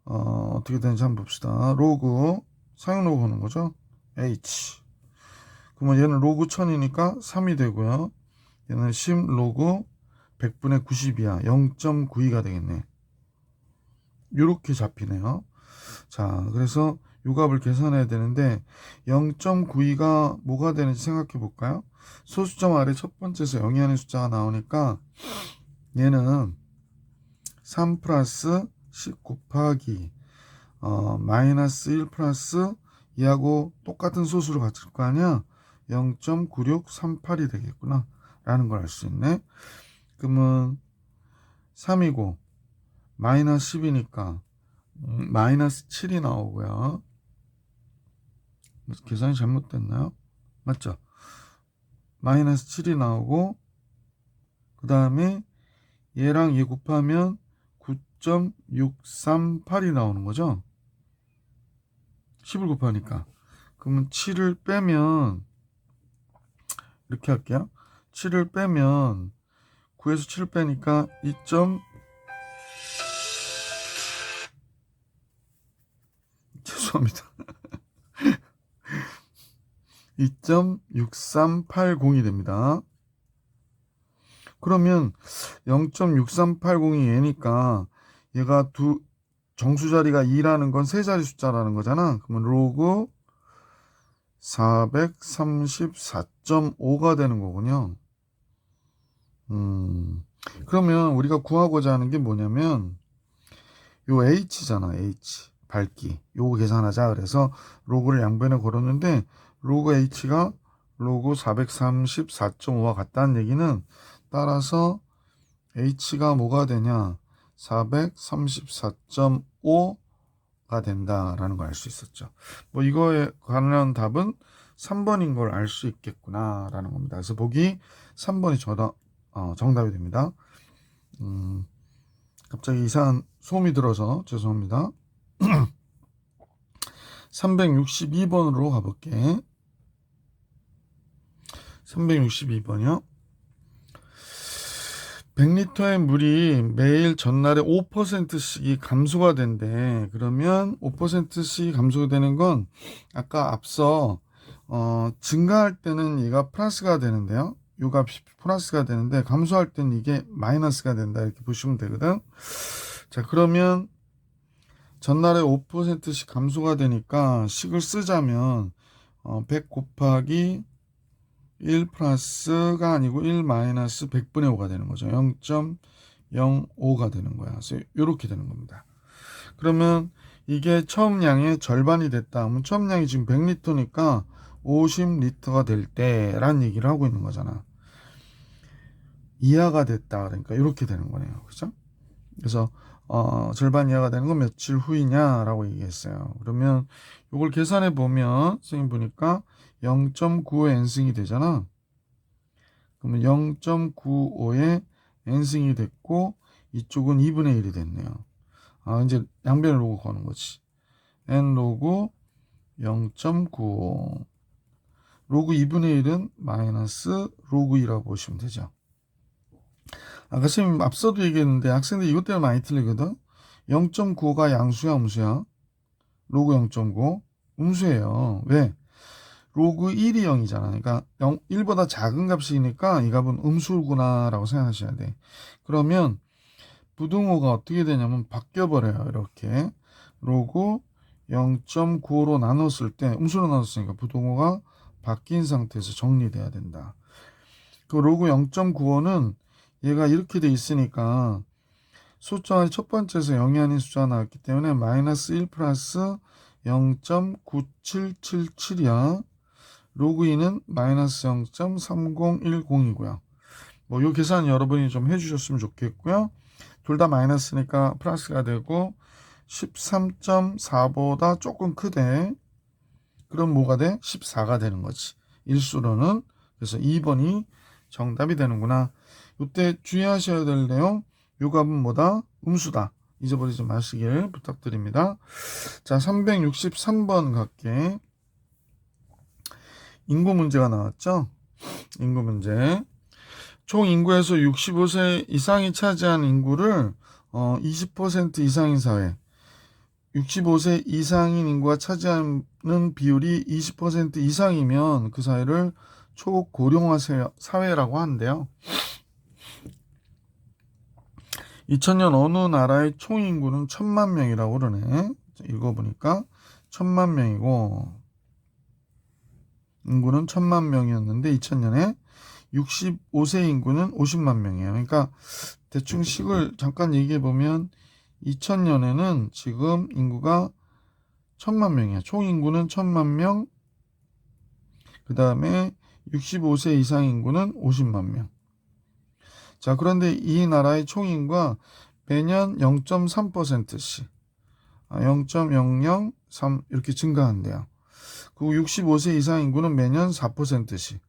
어떻게 되는지 한번 봅시다. 로그 사용 로그 하는 거죠. H. 그러면 얘는 로그 1000이니까 3이 되고요. 얘는 10 로그 100분의 90이야. 0.92가 되겠네. 이렇게 잡히네요. 자, 그래서 요 값을 계산해야 되는데 0.92가 뭐가 되는지 생각해 볼까요? 소수점 아래 첫 번째에서 영위하는 숫자가 나오니까 얘는 3 플러스 10 곱하기 마이너스 1 플러스 2하고 똑같은 소수를 가질 거 아니야? 0.9638이 되겠구나 라는 걸 알 수 있네. 그러면 3이고 마이너스 10이니까 마이너스 7이 나오고요. 계산이 잘못됐나요? 맞죠? 마이너스 7이 나오고 그 다음에 얘랑 얘 곱하면 9.638이 나오는 거죠. 10을 곱하니까. 그러면 7을 빼면 이렇게 할게요. 7을 빼면 9에서 7을 빼니까 2. 죄송합니다. 2.6380이 됩니다. 그러면 0.6380이 얘니까 얘가 정수 자리가 2라는 건 세 자리 숫자라는 거잖아. 그러면 로그 434.5가 되는 거군요. 그러면 우리가 구하고자 하는 게 뭐냐면 요 H잖아. H. 밝기. 요거 계산하자. 그래서 로그를 양변에 걸었는데 로그 H가 로그 434.5와 같다는 얘기는 따라서 H가 뭐가 되냐? 434.5가 된다라는 걸 알 수 있었죠. 뭐 이거에 관한 답은 3번인 걸 알 수 있겠구나라는 겁니다. 그래서 보기 3번이 정답이 됩니다. 갑자기 이상한 소음이 들어서 죄송합니다. 362번으로 가볼게. 362번이요. 100리터의 물이 매일 전날에 5%씩 감소가 된대. 그러면 5%씩 감소가 되는 건 아까 앞서 증가할 때는 얘가 플러스가 되는데요. 요 값이 플러스가 되는데 감소할 때는 이게 마이너스가 된다. 이렇게 보시면 되거든. 자, 그러면 전날에 5%씩 감소가 되니까 식을 쓰자면 100 곱하기 1 플러스가 아니고 1 마이너스 100분의 5가 되는 거죠. 0.05가 되는 거야. 그래서 이렇게 되는 겁니다. 그러면 이게 처음 양의 절반이 됐다 하면 처음 양이 지금 100리터니까 50리터가 될 때란 얘기를 하고 있는 거잖아. 이하가 됐다. 그러니까 이렇게 되는 거네요. 그죠? 그래서 절반 이하가 되는 건 며칠 후이냐라고 얘기했어요. 그러면 이걸 계산해 보면 선생님 보니까 0.95의 n승이 되잖아. 그러면 0.95의 n승이 됐고 이쪽은 2분의 1이 됐네요. 이제 양변을 로그 거는 거지. n 로그 0.95 로그 2분의 1은 마이너스 로그 2라고 보시면 되죠. 아까 선생님 앞서도 얘기했는데 학생들이 이것 때문에 많이 틀리거든. 0.95가 양수야 음수야? 로그 0.95 음수예요. 왜? 로그 1이 0이잖아. 그러니까 1보다 작은 값이니까 이 값은 음수구나 라고 생각하셔야 돼. 그러면 부등호가 어떻게 되냐면 바뀌어버려요. 이렇게 로그 0.95로 나눴을 때 음수로 나눴으니까 부등호가 바뀐 상태에서 정리돼야 된다. 그 로그 0.95는 얘가 이렇게 돼 있으니까 숫자의 첫 번째에서 0이 아닌 숫자가 나왔기 때문에 마이너스 1 플러스 0.9777이야. 로그 2는 마이너스 0.3010이고요. 뭐 요 계산 여러분이 좀 해주셨으면 좋겠고요. 둘 다 마이너스니까 플러스가 되고 13.4보다 조금 크대. 그럼 뭐가 돼? 14가 되는 거지. 일수로는. 그래서 2번이 정답이 되는구나. 이때 주의하셔야 될 내용, 요 값은 뭐다? 음수다. 잊어버리지 마시길 부탁드립니다. 자, 363번 갈게. 인구 문제가 나왔죠? 인구 문제. 총 인구에서 65세 이상이 차지한 인구를 20% 이상인 사회, 65세 이상인 인구가 차지하는 비율이 20% 이상이면 그 사회를 초고령화 사회라고 하는데요. 2000년 어느 나라의 총인구는 1000만 명이라고 그러네. 읽어보니까 1000만 명이고 인구는 1000만 명이었는데 2000년에 65세 인구는 50만 명이에요. 그러니까 대충 식을 잠깐 얘기해 보면 2000년에는 지금 인구가 1000만 명이야. 총 인구는 1000만 명. 그 다음에 65세 이상 인구는 50만 명. 자, 그런데 이 나라의 총 인구가 매년 0.3%씩 0.003 이렇게 증가한대요. 그리고 65세 이상 인구는 매년 4%씩.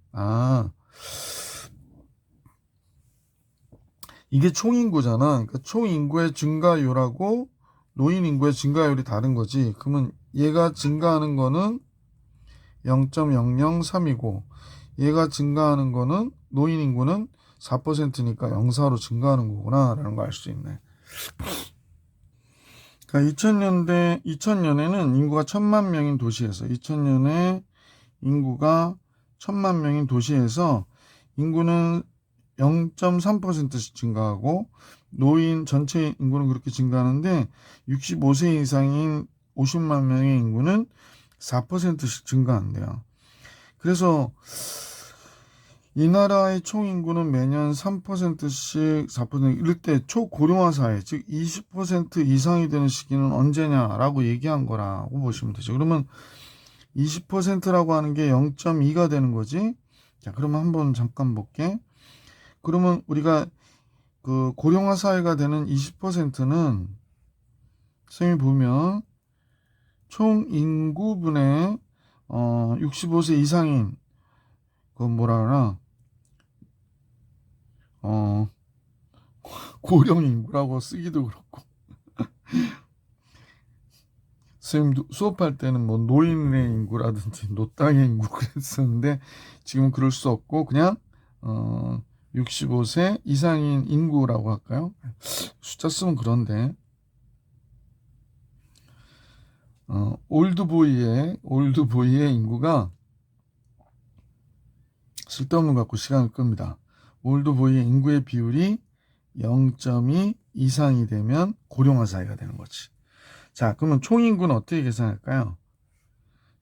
이게 총인구잖아. 그러니까 총인구의 증가율하고 노인인구의 증가율이 다른 거지. 그러면 얘가 증가하는 거는 0.003이고 얘가 증가하는 거는 노인인구는 4%니까 0.4로 증가하는 거구나 라는 걸 알 수 있네. 그러니까 2000년에는 인구가 1000만 명인 도시에서 2000년에 인구가 1000만 명인 도시에서 인구는 0.3%씩 증가하고 노인 전체 인구는 그렇게 증가하는데 65세 이상인 50만 명의 인구는 4%씩 증가한대요. 그래서 이 나라의 총 인구는 매년 3%씩 4% 이럴 때 초고령화 사회, 즉 20% 이상이 되는 시기는 언제냐라고 얘기한 거라고 보시면 되죠. 그러면 20%라고 하는 게 0.2가 되는 거지. 자, 그러면 한번 잠깐 볼게. 그러면 우리가 그 고령화 사회가 되는 20%는 선생님이 보면 총 인구분의 65세 이상인 그 뭐라 하나 고령 인구라고 쓰기도 그렇고 선생님도 수업할 때는 뭐 노인의 인구라든지 노땅의 인구 그랬었는데 지금은 그럴 수 없고 그냥 65세 이상인 인구라고 할까요? 숫자 쓰면 그런데 올드보이의 인구가 쓸데없는 것 같고 시간을 끕니다. 올드보이의 인구의 비율이 0.2 이상이 되면 고령화 사회가 되는 거지. 자, 그러면 총인구는 어떻게 계산할까요?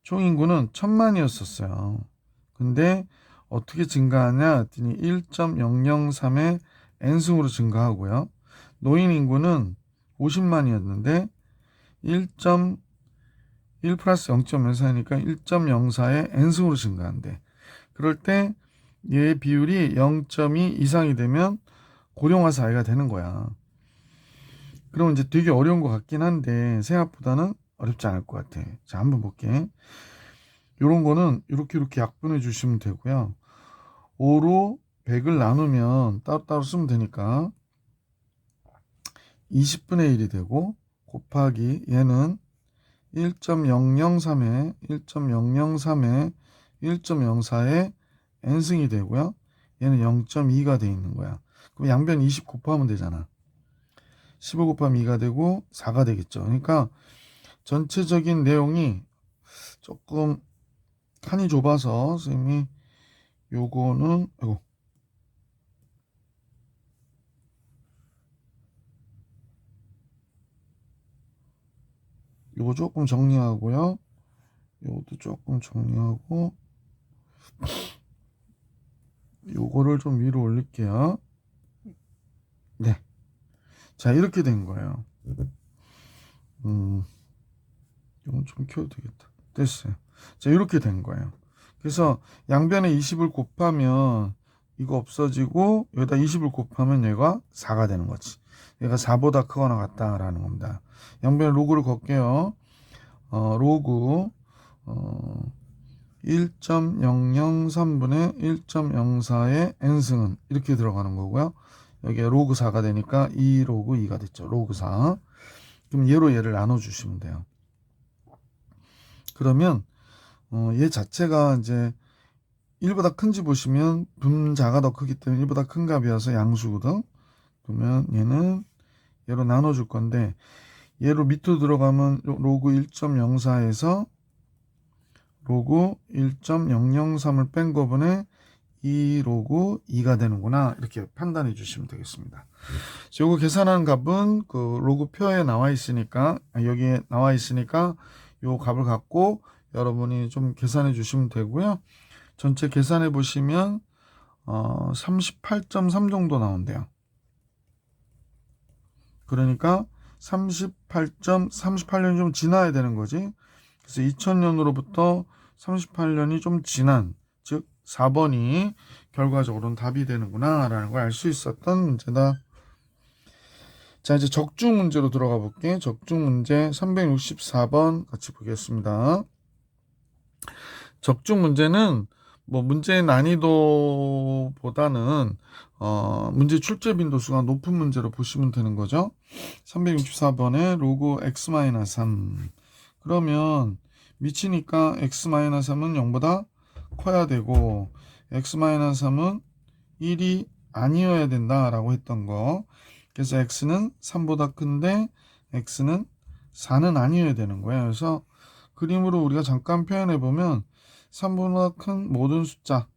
총인구는 1000만이었었어요. 근데 어떻게 증가하냐 했더니 1.003의 n승으로 증가하고요. 노인 인구는 50만이었는데 1.1 플러스 0.04니까 1.04의 n승으로 증가한대. 그럴 때 얘의 비율이 0.2 이상이 되면 고령화 사회가 되는 거야. 그럼 이제 되게 어려운 것 같긴 한데 생각보다는 어렵지 않을 것 같아. 자, 한번 볼게. 요런 거는 이렇게 약분해 주시면 되고요. 5로 100을 나누면 따로따로 쓰면 되니까 20분의 1이 되고 곱하기 얘는 1.003에 1.003에 1.04에 n승이 되고요. 얘는 0.2가 돼 있는 거야. 그럼 양변 20 곱하면 되잖아. 15 곱하면 2가 되고 4가 되겠죠. 그러니까 전체적인 내용이 조금 칸이 좁아서 선생님이 요거는 요거 조금 정리하고요. 요것도 조금 정리하고 요거를 좀 위로 올릴게요. 네. 자, 이렇게 된 거예요. 이건 좀 키워도 되겠다. 됐어요. 자, 이렇게 된 거예요. 그래서 양변에 20을 곱하면 이거 없어지고 여기다 20을 곱하면 얘가 4가 되는 거지. 얘가 4보다 크거나 같다라는 겁니다. 양변에 로그를 걸게요. 로그 1.003분의 1.04의 n승은 이렇게 들어가는 거고요. 여기에 로그 4가 되니까 2 로그 2가 됐죠. 로그 4. 그럼 얘로 얘를 나눠주시면 돼요. 그러면 얘 자체가 이제 1보다 큰지 보시면 분자가 더 크기 때문에 1보다 큰 값이어서 양수거든. 그러면 얘는 얘로 나눠줄 건데 얘로 밑으로 들어가면 로그 1.04에서 로그 1.003을 뺀 거분에 2 로그 2가 되는구나. 이렇게 판단해 주시면 되겠습니다. 요거 계산하는 값은 그 로그 표에 나와 있으니까 여기에 나와 있으니까 요 값을 갖고 여러분이 좀 계산해 주시면 되고요. 전체 계산해 보시면 38.3 정도 나온대요. 그러니까 38년이 좀 지나야 되는 거지. 그래서 2000년으로부터 38년이 좀 지난, 즉 4번이 결과적으로는 답이 되는구나 라는 걸 알 수 있었던 문제다. 자, 이제 적중 문제로 들어가 볼게. 적중 문제 364번 같이 보겠습니다. 적중 문제는 뭐 문제의 난이도보다는 문제 출제 빈도수가 높은 문제로 보시면 되는 거죠. 364번에 로그 x-3 그러면 미치니까 x-3은 0보다 커야 되고 x-3은 1이 아니어야 된다라고 했던 거. 그래서 x는 3보다 큰데 x는 4는 아니어야 되는 거예요. 그래서 그림으로 우리가 잠깐 표현해 보면 3보다 큰 모든 숫자,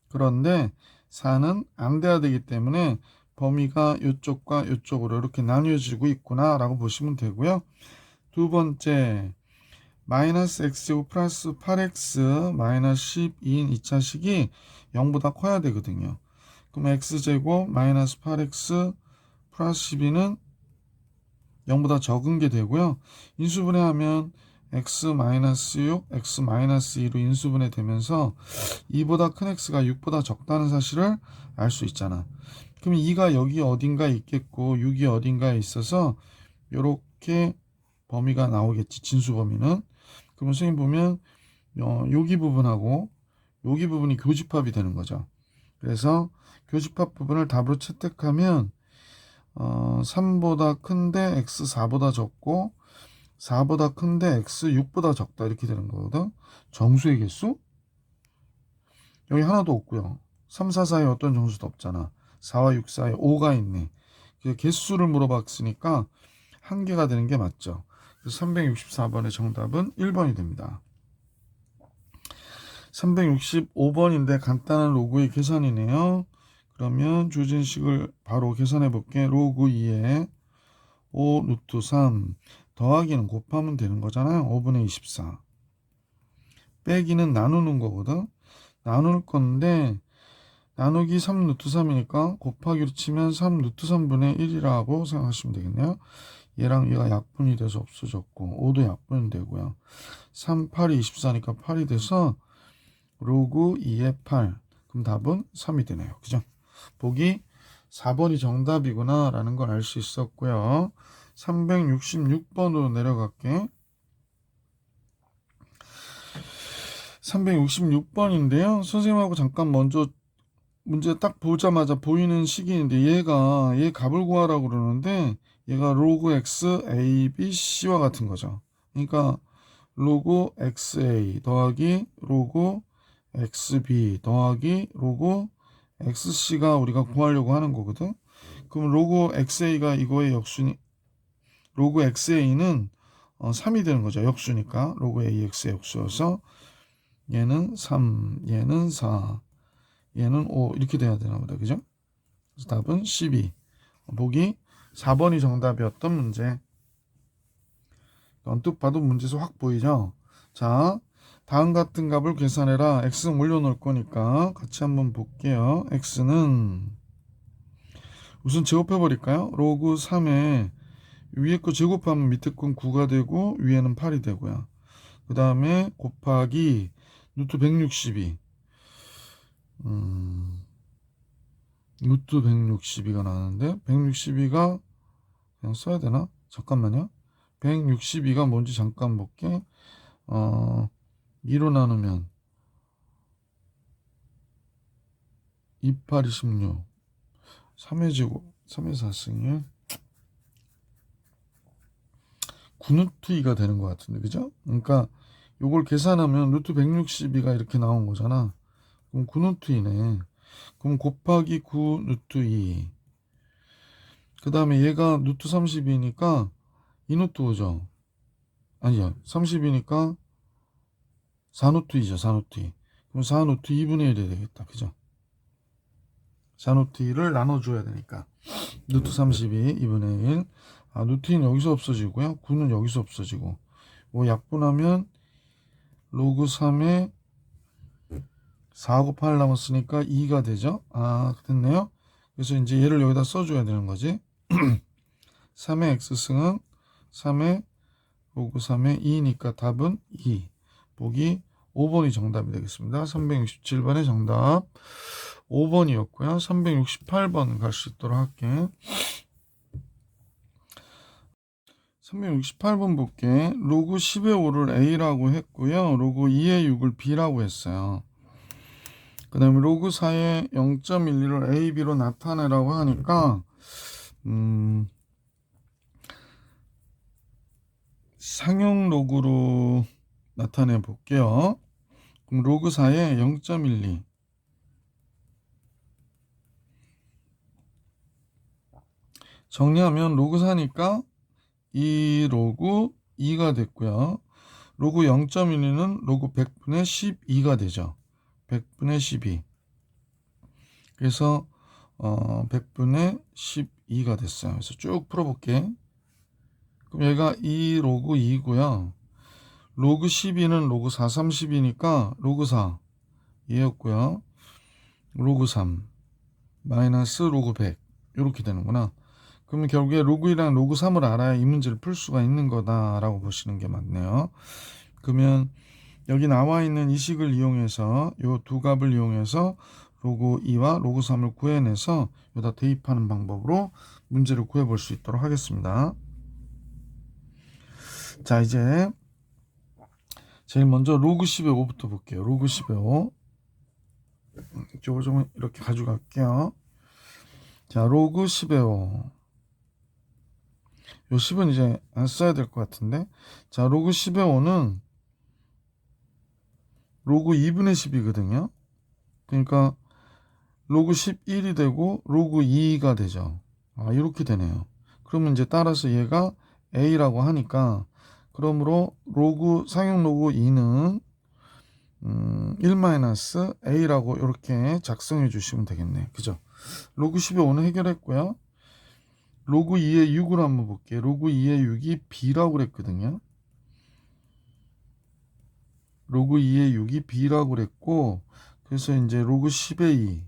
그런데 4는 안 돼야 되기 때문에 범위가 이쪽과 이쪽으로 이렇게 나뉘어지고 있구나 라고 보시면 되고요. 두 번째, 마이너스 x제곱 플러스 8x 마이너스 12인 2차식이 0보다 커야 되거든요. 그럼 x제곱 마이너스 8x 플러스 12는 0보다 적은 게 되고요. 인수분해하면 x-6, x-2로 인수분해 되면서 2보다 큰 x가 6보다 적다는 사실을 알 수 있잖아. 그럼 2가 여기 어딘가에 있겠고 6이 어딘가에 있어서 이렇게 범위가 나오겠지. 진수 범위는. 그럼 선생님 보면 여기 부분하고 여기 부분이 교집합이 되는 거죠. 그래서 교집합 부분을 답으로 채택하면 3보다 큰데 x 4보다 적고 4보다 큰데 x 6보다 적다 이렇게 되는 거거든. 정수의 개수? 여기 하나도 없고요. 3, 4 사이에 어떤 정수도 없잖아. 4와 6 사이에 5가 있네. 개수를 물어봤으니까 한 개가 되는 게 맞죠. 그래서 364번의 정답은 1번이 됩니다. 365번인데 간단한 로그의 계산이네요. 그러면 조진식을 바로 계산해 볼게. 로그 2에 5 루트 3 더하기는 곱하면 되는 거잖아요. 5분의 24 빼기는 나누는 거거든. 나눌 건데 나누기 3 루트 3이니까 곱하기로 치면 3 루트 3분의 1이라고 생각하시면 되겠네요. 얘랑 얘가 약분이 돼서 없어졌고 5도 약분이 되고요. 3, 8이 24니까 8이 돼서 로그 2의 8. 그럼 답은 3이 되네요. 그죠? 보기 4번이 정답이구나 라는 걸 알 수 있었고요. 366번으로 내려갈게. 366번인데요. 선생님하고 잠깐 먼저 문제 딱 보자마자 보이는 식인데 얘 값을 구하라고 그러는데 얘가 로그 x a b c와 같은 거죠. 그러니까 로그 xa 더하기 로그 xb 더하기 로그 xc가 우리가 구하려고 하는 거거든. 그럼 로그 xa가 이거의 역수니 로그 xa는 3이 되는 거죠. 역수니까 로그 ax의 역수여서 얘는 3, 얘는 4, 얘는 5 이렇게 돼야 되나 보다. 그죠? 그래서 답은 12. 보기 4번이 정답이었던 문제. 언뜻 봐도 문제에서 확 보이죠? 자, 다음 같은 값을 계산해라. x는 올려놓을 거니까 같이 한번 볼게요. x는 우선 제곱해버릴까요? 로그 3에 위에 거 제곱하면 밑에 건 9가 되고 위에는 8이 되고요. 그 다음에 곱하기 루트 162 루트 162가 나왔는데 162가 그냥 써야 되나? 잠깐만요. 162가 뭔지 잠깐 볼게. 2로 나누면 28, 26 3의 제곱 3의 4승이 9루트 2가 되는 것 같은데 그죠? 그러니까 요걸 계산하면 루트 162가 이렇게 나온 거잖아. 그럼 9루트 2네. 그럼 곱하기 9 루트 2. 그 다음에 얘가 루트 32니까 2루트 5죠. 아니야. 30이니까 4루트 2죠. 4루트 2. 그럼 4루트 2분의 1이 되겠다. 그죠? 4루트 2를 나눠줘야 되니까. 루트 32, 2분의 1. 루트 2는 여기서 없어지고요. 9는 여기서 없어지고. 뭐 약분하면 로그 3에 4하고 8 남았으니까 2가 되죠. 됐네요. 그래서 이제 얘를 여기다 써줘야 되는 거지. 3의 x승은 3의 로그 3의 2니까 답은 2. 보기 5번이 정답이 되겠습니다. 367번의 정답 5번이었고요. 368번 갈 수 있도록 할게. 368번 볼게. 로그 10의 5를 a라고 했고요. 로그 2의 6을 b라고 했어요. 그 다음에 로그 4의 0.12를 a, b로 나타내라고 하니까 상용 로그로 나타내 볼게요. 그럼 로그 4의 0.12 정리하면 로그 4니까 2 로그 2가 됐고요. 로그 0.12는 로그 100분의 12가 되죠. 100분의 12. 그래서 100분의 12가 됐어요. 그래서 쭉 풀어볼게. 그럼 얘가 2 로그 2고요. 로그 12는 로그 4, 30이니까 로그 4 얘였고요. 로그 3 마이너스 로그 100 이렇게 되는구나. 그러면 결국에 로그 1이랑 로그 3을 알아야 이 문제를 풀 수가 있는 거다라고 보시는 게 맞네요. 그러면 여기 나와 있는 이 식을 이용해서 이 두 값을 이용해서 로그 2와 로그 3을 구해내서 여기다 대입하는 방법으로 문제를 구해볼 수 있도록 하겠습니다. 자, 이제 제일 먼저 로그 10의 5부터 볼게요. 로그 10의 5 이쪽을 좀 이렇게 가져갈게요. 자, 로그 10의 5 요 10은 이제 안 써야 될 것 같은데 자, 로그 10의 5는 로그 2분의 10이거든요. 그러니까 로그 11이 되고 로그 2가 되죠. 이렇게 되네요. 그러면 이제 따라서 얘가 a라고 하니까 그러므로 로그 상용 로그 2는 1-a라고 이렇게 작성해 주시면 되겠네. 그죠? 로그 10의 5는 해결했고요. 로그 2의 6을 한번 볼게요. 로그 2의 6이 b라고 그랬거든요. 로그 2의 6이 b라고 그랬고 그래서 이제 로그 10의 2,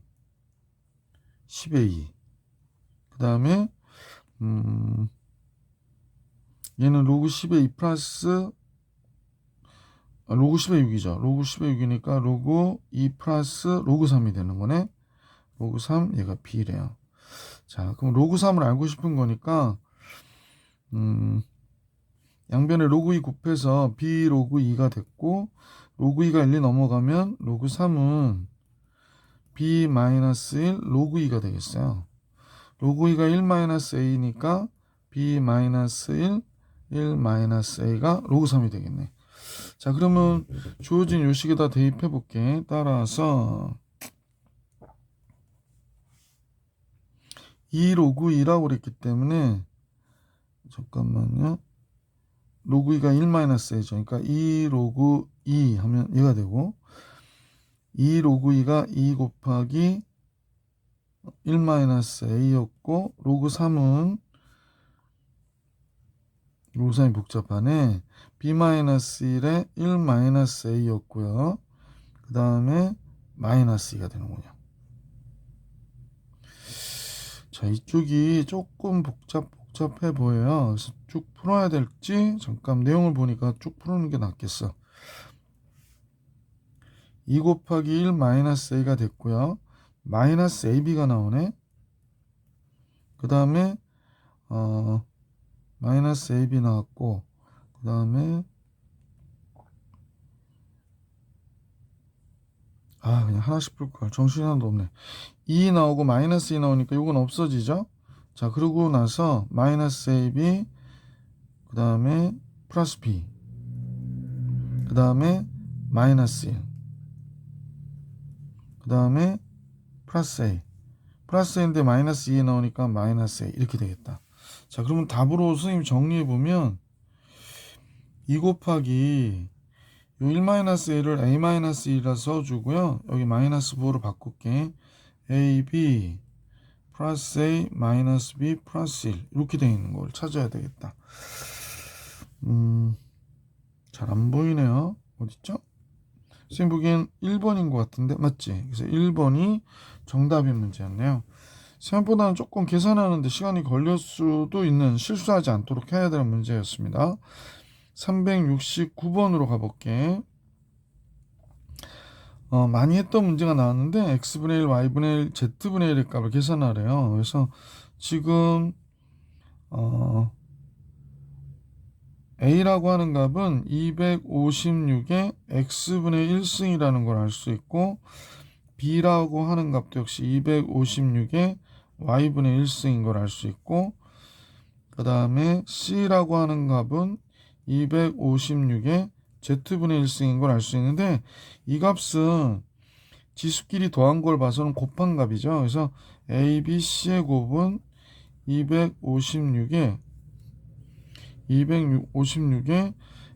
10의 2. 그 다음에 얘는 로그 10의 2 플러스 로그 10의 6이죠. 로그 10의 6이니까 로그 2 플러스 로그 3이 되는 거네. 로그 3, 얘가 b래요. 자, 그럼 로그 3을 알고 싶은 거니까 양변에 로그 2 곱해서 b 로그 2가 됐고, 로그 2가 1이 넘어가면 로그 3은 b 마이너스 1 로그 2가 되겠어요. 로그 2가 1 마이너스 a니까 b 마이너스 1 마이너스 a가 로그 3이 되겠네. 자, 그러면 주어진 요식에다 대입해 볼게. 따라서 2 로그 2라고 그랬기 때문에, 잠깐만요. 로그 2가 1 마이너스 a죠. 그러니까 2 로그 2 하면 얘가 되고, 2 로그 2가 2 곱하기 1 마이너스 a였고, 로그 3은 로그 3이 복잡하네. b 마이너스 1에 1 마이너스 a였고요. 그 다음에 마이너스 2가 되는군요. 자, 이쪽이 조금 복잡해 보여요. 그래서 쭉 풀어야 될지 잠깐 내용을 보니까 쭉 푸는 게 낫겠어. 2 곱하기 1 마이너스 a가 됐고요. 마이너스 ab가 나오네. 그 다음에 마이너스 ab 나왔고, 그 다음에 그냥 하나씩 풀걸. 정신이 하나도 없네. 2 나오고 마이너스 2 나오니까 이건 없어지죠. 자, 그러고 나서 마이너스 ab, 그 다음에 플러스 b, 그 다음에 마이너스 1, 그 다음에 플러스 a. 플러스 a인데 마이너스 2 나오니까 마이너스 a. 이렇게 되겠다. 자, 그러면 답으로 선생님 정리해보면 2 곱하기 요 1-a를 a-1이라 써주고요. 여기 마이너스 5로 바꿀게. ab 플러스 a 마이너스 b 플러스 1 이렇게 되어 있는 걸 찾아야 되겠다. 잘 안 보이네요. 어딨죠? 선생님 보기엔 1번인 것 같은데 맞지? 그래서 1번이 정답인 문제였네요. 생각보다는 조금 계산하는데 시간이 걸릴 수도 있는, 실수하지 않도록 해야 되는 문제였습니다. 369번으로 가볼게. 많이 했던 문제가 나왔는데 x분의 1, y분의 1, z분의 1의 값을 계산하래요. 그래서 지금 a라고 하는 값은 256의 x분의 1승이라는 걸 알 수 있고, b라고 하는 값도 역시 256의 y분의 1승인 걸 알 수 있고, 그 다음에 c라고 하는 값은 256의 z분의 1승인 걸 알 수 있는데, 이 값은 지수끼리 더한 걸 봐서는 곱한 값이죠. 그래서 a, b, c의 곱은 256의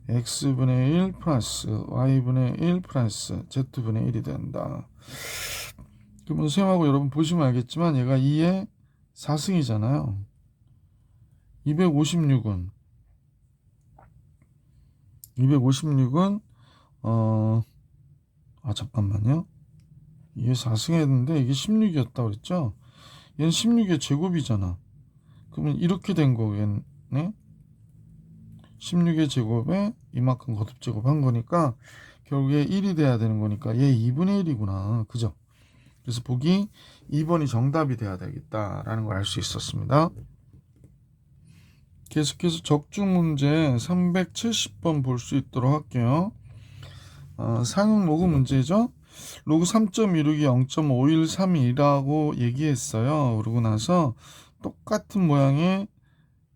x분의 1 플러스 y분의 1 플러스 z분의 1이 된다. 그러면 쌤하고 여러분 보시면 알겠지만 얘가 2의 4승이잖아요. 256은 잠깐만요. 2의 4승 했는데 이게 16이었다고 그랬죠? 얘는 16의 제곱이잖아. 그러면 이렇게 된 거겠네? 16의 제곱에 이만큼 거듭 제곱한 거니까 결국에 1이 돼야 되는 거니까 얘 2분의 1이구나. 그죠? 그래서 보기 2번이 정답이 돼야 되겠다라는 걸 알 수 있었습니다. 계속해서 적중 문제 370번 볼 수 있도록 할게요. 상용 로그 문제죠. 로그 3.16이 0.513이라고 얘기했어요. 그러고 나서 똑같은 모양의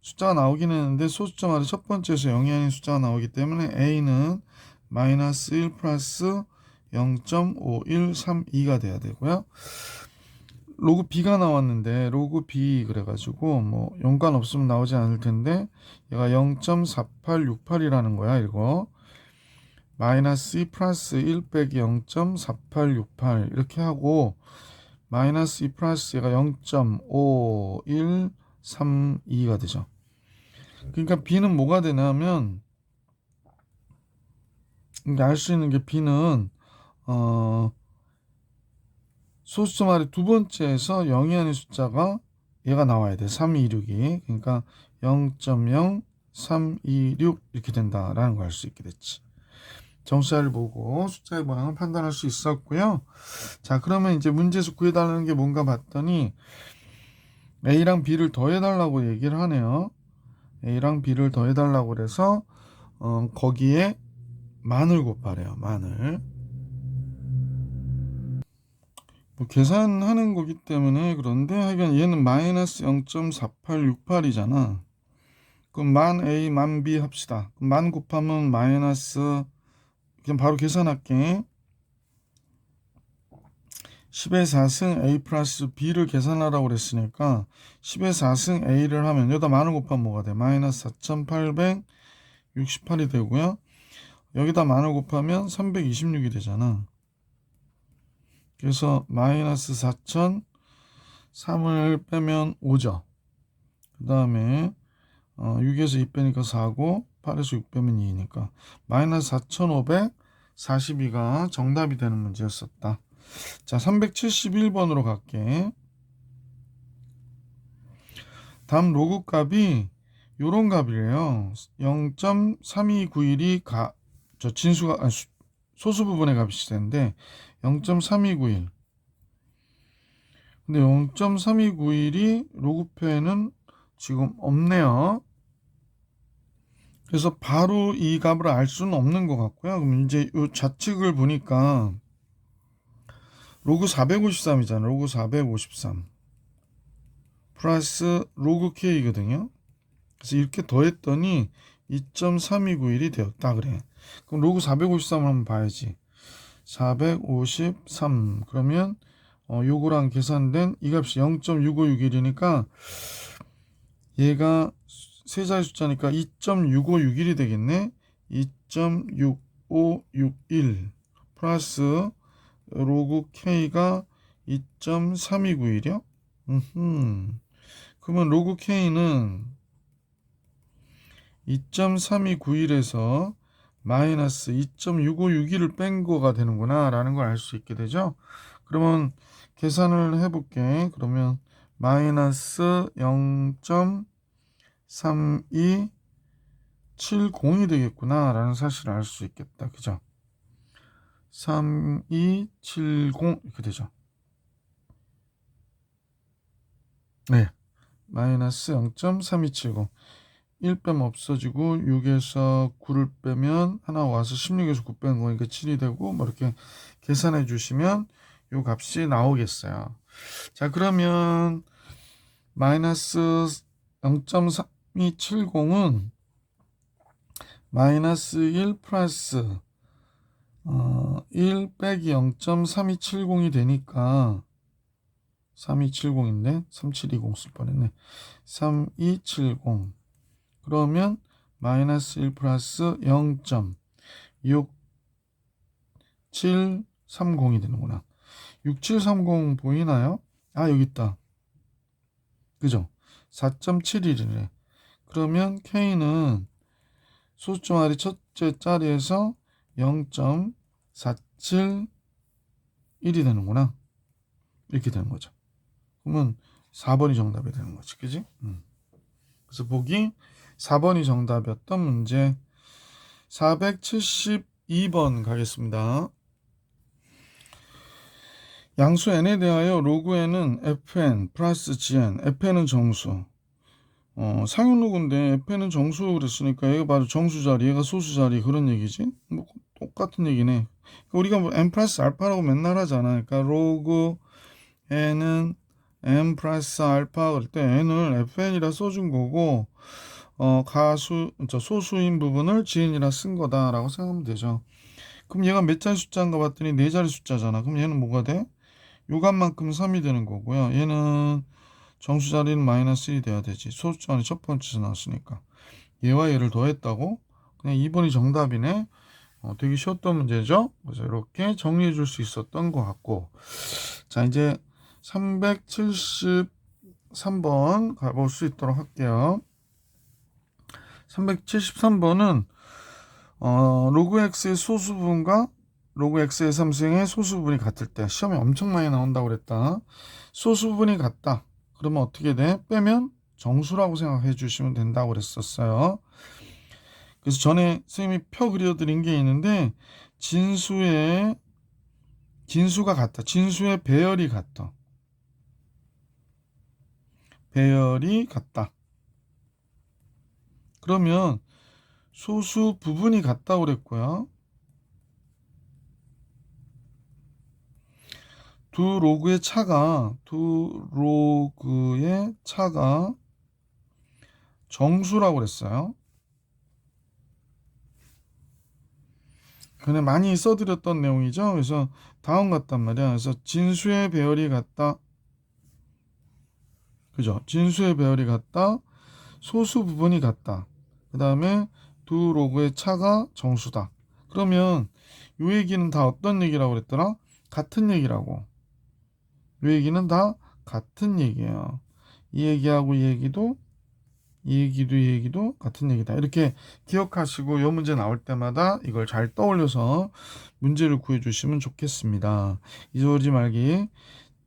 숫자가 나오긴 했는데 소수점마다 첫 번째에서 0이 아닌 숫자가 나오기 때문에 a는 마이너스 1 플러스 0.5132가 돼야 되고요. 로그 b가 나왔는데 로그 b 그래가지고 뭐 연관 없으면 나오지 않을 텐데 얘가 0.4868이라는 거야. 이거 마이너스 2 플러스 1 빼기 0.4868 이렇게 하고 마이너스 2 플러스 얘가 0.5132가 되죠. 그러니까 b는 뭐가 되냐면 알 수 있는 게 b는 소수점 아래 두 번째에서 0이 아닌 숫자가 얘가 나와야 돼. 326이. 그러니까 0.0326 이렇게 된다라는 걸 알 수 있게 됐지. 정수자를 보고 숫자의 모양을 판단할 수 있었고요. 자, 그러면 이제 문제에서 구해달라는 게 뭔가 봤더니 A랑 B를 더해달라고 얘기를 하네요. A랑 B를 더해달라고 그래서 거기에 만을 곱하래요. 만을. 뭐 계산하는 거기 때문에 그런데 하여간 얘는 마이너스 0.4868이잖아. 그럼 만 A, 만 B 합시다. 그럼 만 곱하면 마이너스, 그냥 바로 계산할게. 10의 4승 A 플러스 B를 계산하라고 그랬으니까 10의 4승 A를 하면 여기다 만을 곱하면 뭐가 돼? 마이너스 4868이 되고요. 여기다 만을 곱하면 326이 되잖아. 그래서 마이너스 4003을 빼면 5죠. 그 다음에 6에서 2 빼니까 4고 8에서 6 빼면 2니까 마이너스 4542가 정답이 되는 문제였었다. 자, 371번으로 갈게. 다음 로그 값이 요런 값이래요. 0.3291이 진수가 소수 부분의 값이 되는데 0.3291. 근데 0.3291이 로그표에는 지금 없네요. 그래서 바로 이 값을 알 수는 없는 것 같고요. 그럼 이제 이 좌측을 보니까 로그 453이잖아요. 로그 453 플러스 로그 K거든요. 그래서 이렇게 더했더니 2.3291이 되었다 그래. 그럼 로그 453을 한번 봐야지. 453 그러면 요거랑 계산된 이 값이 0.6561이니까 얘가 세 자리 숫자니까 2.6561이 되겠네. 2.6561 플러스 로그 K가 2.3291이요. 그러면 로그 K는 2.3291에서 마이너스 2.6561을 뺀 거가 되는구나 라는 걸 알 수 있게 되죠. 그러면 계산을 해볼게. 그러면 마이너스 0.3270이 되겠구나 라는 사실을 알 수 있겠다. 그죠? 3270 이렇게 되죠. 네, 마이너스 0.3270 1 빼면 없어지고 6에서 9를 빼면 하나 와서 16에서 9 빼는 거니까 7이 되고 뭐 이렇게 계산해 주시면 요 값이 나오겠어요. 자, 그러면 마이너스 0.3270은 마이너스 1 플러스 1 빼기 0.3270이 되니까 3270인데 3720 쓸 뻔했네. 3270 그러면 마이너스 1 플러스 0.6730이 되는구나. 6730 보이나요? 아, 여기 있다. 그죠? 4.71이네. 그러면 K는 소수점 아래 첫째 자리에서 0.471이 되는구나. 이렇게 되는 거죠. 그러면 4번이 정답이 되는 거지. 그지? 그래서 보기 4번이 정답이었던 문제. 472번 가겠습니다. 양수 n에 대하여 로그 n은 fn 플러스 gn, fn은 정수. 상용 로그인데 fn은 정수 그랬으니까 얘가 바로 정수 자리, 얘가 소수 자리 그런 얘기지. 뭐 똑같은 얘기네. 우리가 뭐 n 플러스 알파라고 맨날 하잖아. 그러니까 로그 n은 n 플러스 알파 그럴 때 n을 fn이라 써준 거고 소수인 부분을 gn이라 쓴 거다라고 생각하면 되죠. 그럼 얘가 몇 자리 숫자인가 봤더니 4자리 숫자잖아. 그럼 얘는 뭐가 돼? 요 값만큼 3이 되는 거고요. 얘는 정수 자리는 마이너스 1이 돼야 되지. 소수점 안에 첫 번째에서 나왔으니까. 얘와 얘를 더했다고? 그냥 2번이 정답이네. 되게 쉬웠던 문제죠. 그래서 이렇게 정리해 줄 수 있었던 것 같고. 자, 이제 373번 가볼 수 있도록 할게요. 373번은 로그 x의 소수분과 로그 x의 3승의 소수부분이 같을 때 시험에 엄청 많이 나온다고 그랬다. 소수부분이 같다. 그러면 어떻게 돼? 빼면 정수라고 생각해 주시면 된다고 그랬었어요. 그래서 전에 선생님이 표 그려드린 게 있는데 진수가 같다. 진수의 배열이 같다. 배열이 같다. 그러면 소수 부분이 같다고 그랬고요. 두 로그의 차가 정수라고 그랬어요. 그냥 많이 써드렸던 내용이죠. 그래서 다음 같단 말이야. 그래서 진수의 배열이 같다. 그죠? 진수의 배열이 같다. 소수 부분이 같다. 그 다음에 두 로그의 차가 정수다. 그러면 이 얘기는 다 어떤 얘기라고 그랬더라? 같은 얘기라고. 이 얘기는 다 같은 얘기예요. 이 얘기하고 이 얘기도 같은 얘기다. 이렇게 기억하시고 이 문제 나올 때마다 이걸 잘 떠올려서 문제를 구해주시면 좋겠습니다. 잊어버리지 말기.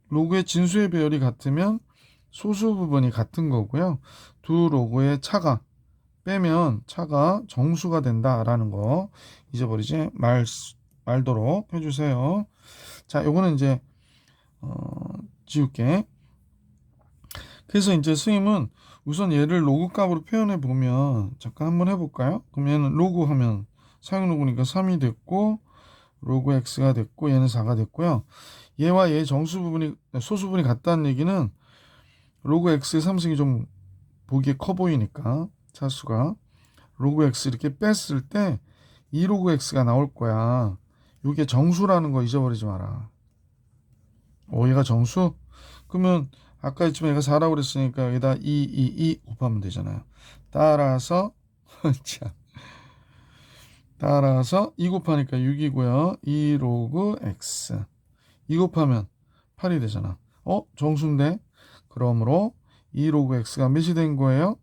로그의 진수의 배열이 같으면 소수 부분이 같은 거고요. 두 로그의 차가 빼면 차가 정수가 된다라는 거 잊어버리지 말도록 해주세요. 자, 요거는 이제 지울게. 그래서 이제 선생님은 우선 얘를 로그 값으로 표현해 보면 잠깐 한번 해볼까요? 그러면 로그 하면 사용 로그니까 3이 됐고 로그 x가 됐고 얘는 4가 됐고요. 얘와 얘 소수 부분이 같다는 얘기는 로그 x의 3승이 좀 보기에 커 보이니까 차수가 로그 x 이렇게 뺐을 때 2로그 x가 나올 거야. 이게 정수라는 거 잊어버리지 마라. 얘가 정수? 그러면 아까 했지만 얘가 4라고 그랬으니까 여기다 2 곱하면 되잖아요. 따라서 따라서 2 곱하니까 6이고요. 2 로그 x 2 곱하면 8이 되잖아. 정수인데? 그러므로 2 로그 x가 몇이 된 거예요?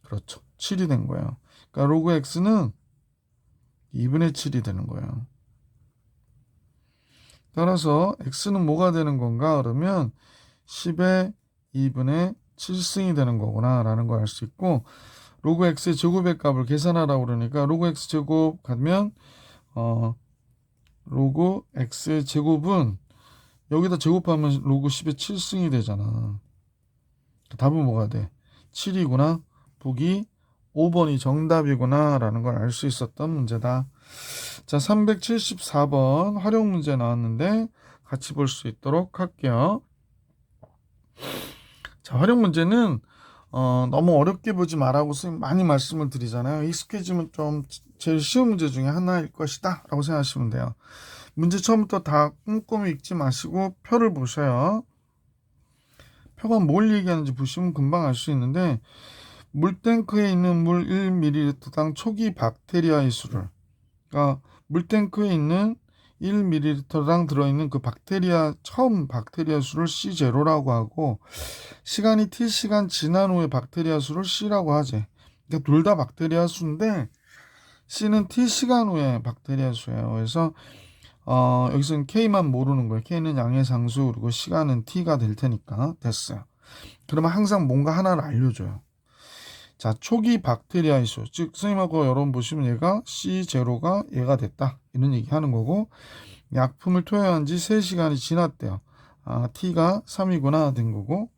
그렇죠. 7이 된 거예요. 그러니까 로그 x는 2분의 7이 되는 거예요. 따라서 x는 뭐가 되는 건가? 그러면 10의 2분의 7승이 되는 거구나 라는 걸 알 수 있고 로그 x의 제곱의 값을 계산하라고 그러니까 로그 x 제곱 가면 로그 x의 제곱은 여기다 제곱하면 로그 10의 7승이 되잖아. 답은 뭐가 돼? 7이구나. 보기 5번이 정답이구나 라는 걸 알 수 있었던 문제다. 자, 374번 활용 문제 나왔는데 같이 볼 수 있도록 할게요. 자, 활용 문제는 너무 어렵게 보지 말라고 선생님 많이 말씀을 드리잖아요. 익숙해지면 좀 제일 쉬운 문제 중에 하나일 것이다 라고 생각하시면 돼요. 문제 처음부터 다 꼼꼼히 읽지 마시고 표를 보셔요. 표가 뭘 얘기하는지 보시면 금방 알 수 있는데 물탱크에 있는 물 1ml당 초기 박테리아의 수를, 그러니까 물탱크에 있는 1ml당 들어있는 그 처음 박테리아 수를 C0라고 하고 시간이 T시간 지난 후에 박테리아 수를 C라고 하지. 그러니까 둘 다 박테리아 수인데 C는 T시간 후에 박테리아 수예요. 그래서 여기서는 K만 모르는 거예요. K는 양의 상수 그리고 시간은 T가 될 테니까 됐어요. 그러면 항상 뭔가 하나를 알려줘요. 자, 초기 박테리아의 수. 즉 선생님하고 여러분 보시면 얘가 C0가 얘가 됐다. 이런 얘기 하는 거고 약품을 투여한 지 3시간이 지났대요. T가 3이구나 된 거고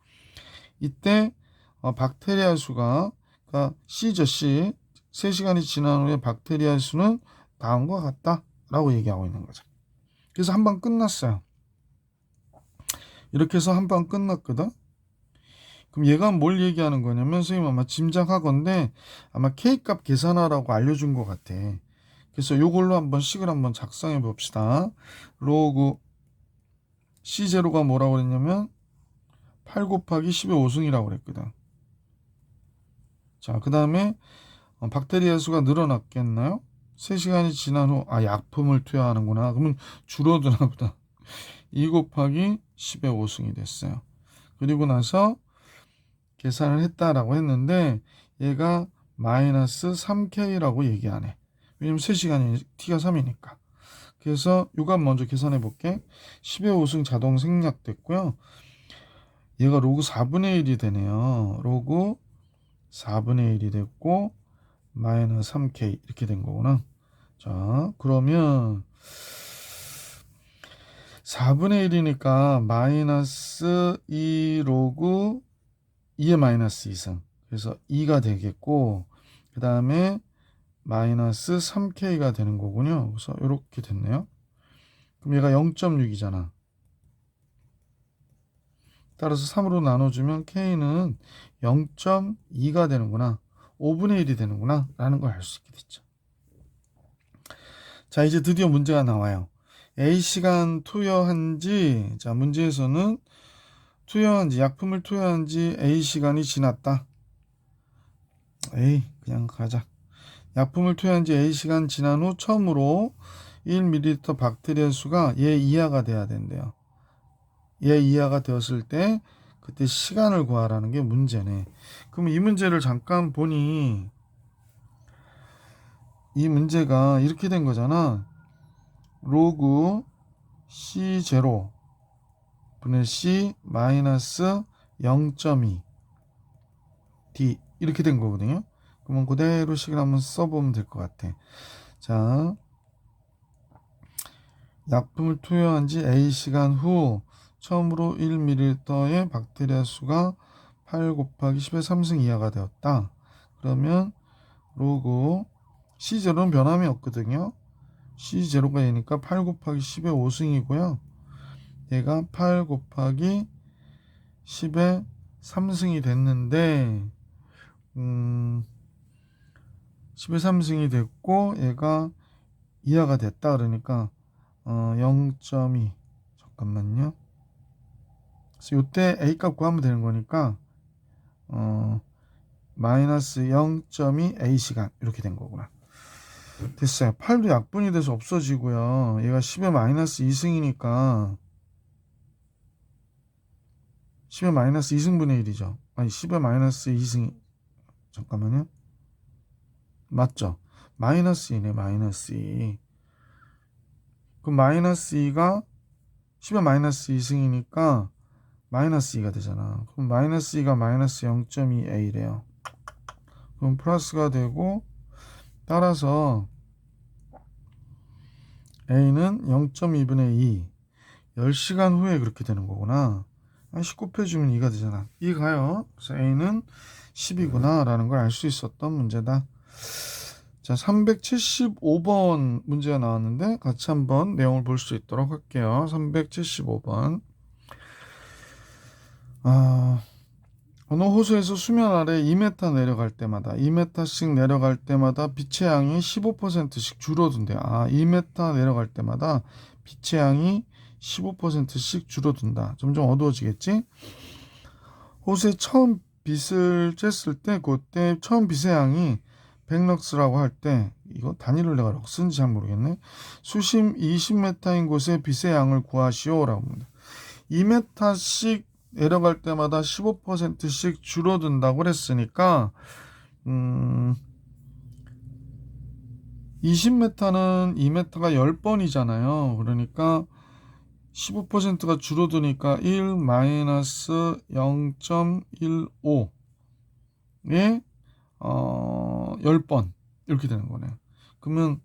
이때 박테리아 수가 그러니까 C죠. C. 3시간이 지난 후에 박테리아 수는 다음과 같다 라고 얘기하고 있는 거죠. 그래서 한 번 끝났어요. 이렇게 해서 한 번 끝났거든. 그럼 얘가 뭘 얘기하는 거냐면 선생님 아마 짐작하건데 아마 K값 계산하라고 알려준 것 같아. 그래서 이걸로 한번 식을 한번 작성해 봅시다. 로그 C0가 뭐라고 그랬냐면 8 곱하기 10의 5승이라고 그랬거든. 자, 그 다음에 박테리아 수가 늘어났겠나요? 3시간이 지난 후 약품을 투여하는구나. 그러면 줄어드나 보다. 2 곱하기 10의 5승이 됐어요. 그리고 나서 계산을 했다라고 했는데 얘가 마이너스 3K라고 얘기하네. 왜냐면 3시간이 T가 3이니까. 그래서 요 값 먼저 계산해 볼게. 10의 5승 자동 생략됐고요. 얘가 로그 4분의 1이 되네요. 로그 4분의 1이 됐고 마이너스 3k 이렇게 된 거구나. 자, 그러면 4분의 1이니까 마이너스 2 로그 2의 마이너스 2승. 그래서 2가 되겠고 그 다음에 마이너스 3k가 되는 거군요. 그래서 이렇게 됐네요. 그럼 얘가 0.6이잖아. 따라서 3으로 나눠주면 k는 0.2가 되는구나. 5분의 1이 되는구나. 라는 걸 알 수 있게 됐죠. 자, 이제 드디어 문제가 나와요. A시간 투여한지, 자, 문제에서는 투여한지, 약품을 투여한지 A시간이 지났다. 에이, 그냥 가자. 약품을 투여한지 A시간 지난 후 처음으로 1ml 박테리아 수가 얘 이하가 돼야 된대요. 얘 이하가 되었을 때 그때 시간을 구하라는 게 문제네. 그럼 이 문제를 잠깐 보니 이 문제가 이렇게 된 거잖아. 로그 C0 분의 C 마이너스 0.2 D 이렇게 된 거거든요. 그러면 그대로 식을 한번 써보면 될 것 같아. 자, 약품을 투여한 지 A시간 후 처음으로 1ml의 박테리아 수가 8 곱하기 10의 3승 이하가 되었다. 그러면 로그 C0는 변함이 없거든요. C0가 얘니까 8 곱하기 10의 5승이고요. 얘가 8 곱하기 10의 3승이 됐는데 10의 3승이 됐고 얘가 이하가 됐다. 그러니까 0.2 잠깐만요. 그래서 이때 A값 구하면 되는 거니까 마이너스 0.2 A시간 이렇게 된 거구나. 됐어요. 8도 약분이 돼서 없어지고요. 얘가 10의 마이너스 2승이니까 10의 마이너스 2승분의 1이죠. 아니 10의 마이너스 2승 잠깐만요. 맞죠? 마이너스 2네. 마이너스 2. 그럼 마이너스 2가 10의 마이너스 2승이니까 마이너스 2가 되잖아. 그럼 마이너스 2가 마이너스 0.2a래요. 그럼 플러스가 되고 따라서 a는 0.2분의 2 10시간 후에 그렇게 되는 거구나. 10 곱해주면 2가 되잖아. 2 가요. 그래서 a는 10이구나 라는 걸 알 수 있었던 문제다. 자, 375번 문제가 나왔는데 같이 한번 내용을 볼 수 있도록 할게요. 375번. 어느 호수에서 수면 아래 2m 내려갈 때마다 2m씩 내려갈 때마다 빛의 양이 15%씩 줄어든대요. 2m 내려갈 때마다 빛의 양이 15%씩 줄어든다. 점점 어두워지겠지? 호수에 처음 빛을 쬐을 때 그때 처음 빛의 양이 100럭스라고 할 때 이거 단위를 내가 럭스인지 잘 모르겠네. 수심 20m인 곳에 빛의 양을 구하시오라고 합니다. 2m씩 내려갈 때마다 15%씩 줄어든다고 그랬으니까 20m는 2m가 10번이잖아요. 그러니까 15%가 줄어드니까 1 마이너스 0.15에 10번 이렇게 되는 거네요. 그러면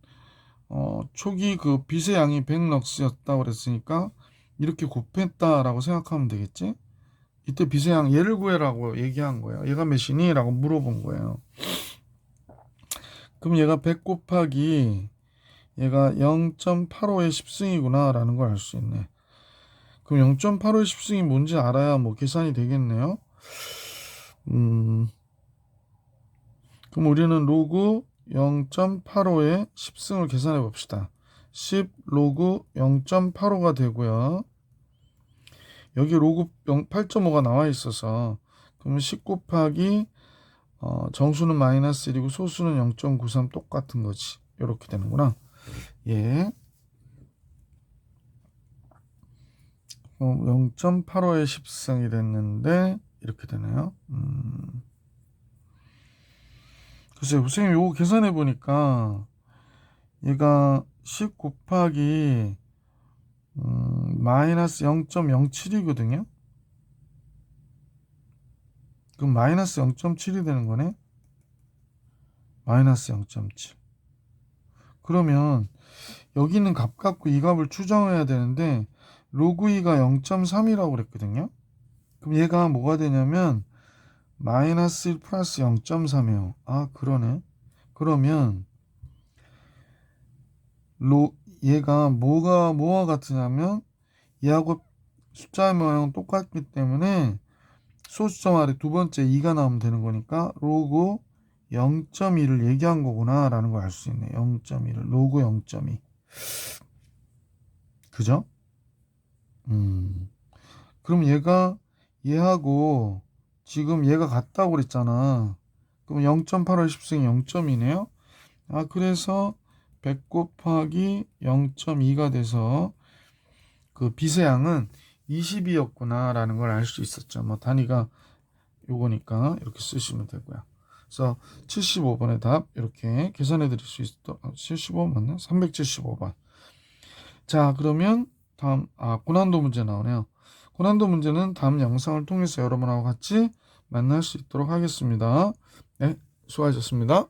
초기 그 빛의 양이 100럭스였다고 그랬으니까 이렇게 곱했다라고 생각하면 되겠지? 이때 빛의 양 얘를 구해라고 얘기한 거예요. 얘가 몇이니? 라고 물어본 거예요. 그럼 얘가 100 곱하기 얘가 0.85의 10승이구나 라는 걸 알 수 있네. 그럼 0.85의 10승이 뭔지 알아야 뭐 계산이 되겠네요. 그럼 우리는 로그 0.85의 10승을 계산해 봅시다. 10 로그 0.85가 되고요. 여기 로그 8.5가 나와 있어서 그러면 10 곱하기 정수는 마이너스 1이고 소수는 0.93 똑같은 거지. 이렇게 되는구나. 예. 0.85의 10승이 됐는데 이렇게 되네요. 글쎄요, 선생님 요거 계산해 보니까 얘가 10 곱하기 마이너스 0.07이거든요. 그럼 마이너스 0.7이 되는 거네. 마이너스 0.7. 그러면 여기 있는 값 갖고 이 값을 추정해야 되는데 로그 2가 0.3이라고 그랬거든요. 그럼 얘가 뭐가 되냐면 마이너스 1 플러스 0.3이에요. 아, 그러네. 그러면 얘가 뭐와 같으냐면 얘하고 숫자의 모양은 똑같기 때문에 소수점 아래 두 번째 2가 나오면 되는 거니까 로그 0.2를 얘기한 거구나 라는 걸 알 수 있네. 0.2를 로그 0.2. 그죠? 그럼 얘하고 지금 얘가 같다고 그랬잖아. 그럼 0.8월 10승이 0.2네요. 아, 그래서 100 곱하기 0.2가 돼서 그 빛의 양은 20이었구나 라는 걸 알 수 있었죠. 뭐 단위가 요거니까 이렇게 쓰시면 되고요. 그래서 75번의 답 이렇게 계산해 드릴 수 있도록 75 맞나? 375번. 자, 그러면 다음 고난도 문제 나오네요. 고난도 문제는 다음 영상을 통해서 여러분하고 같이 만날 수 있도록 하겠습니다. 네, 수고하셨습니다.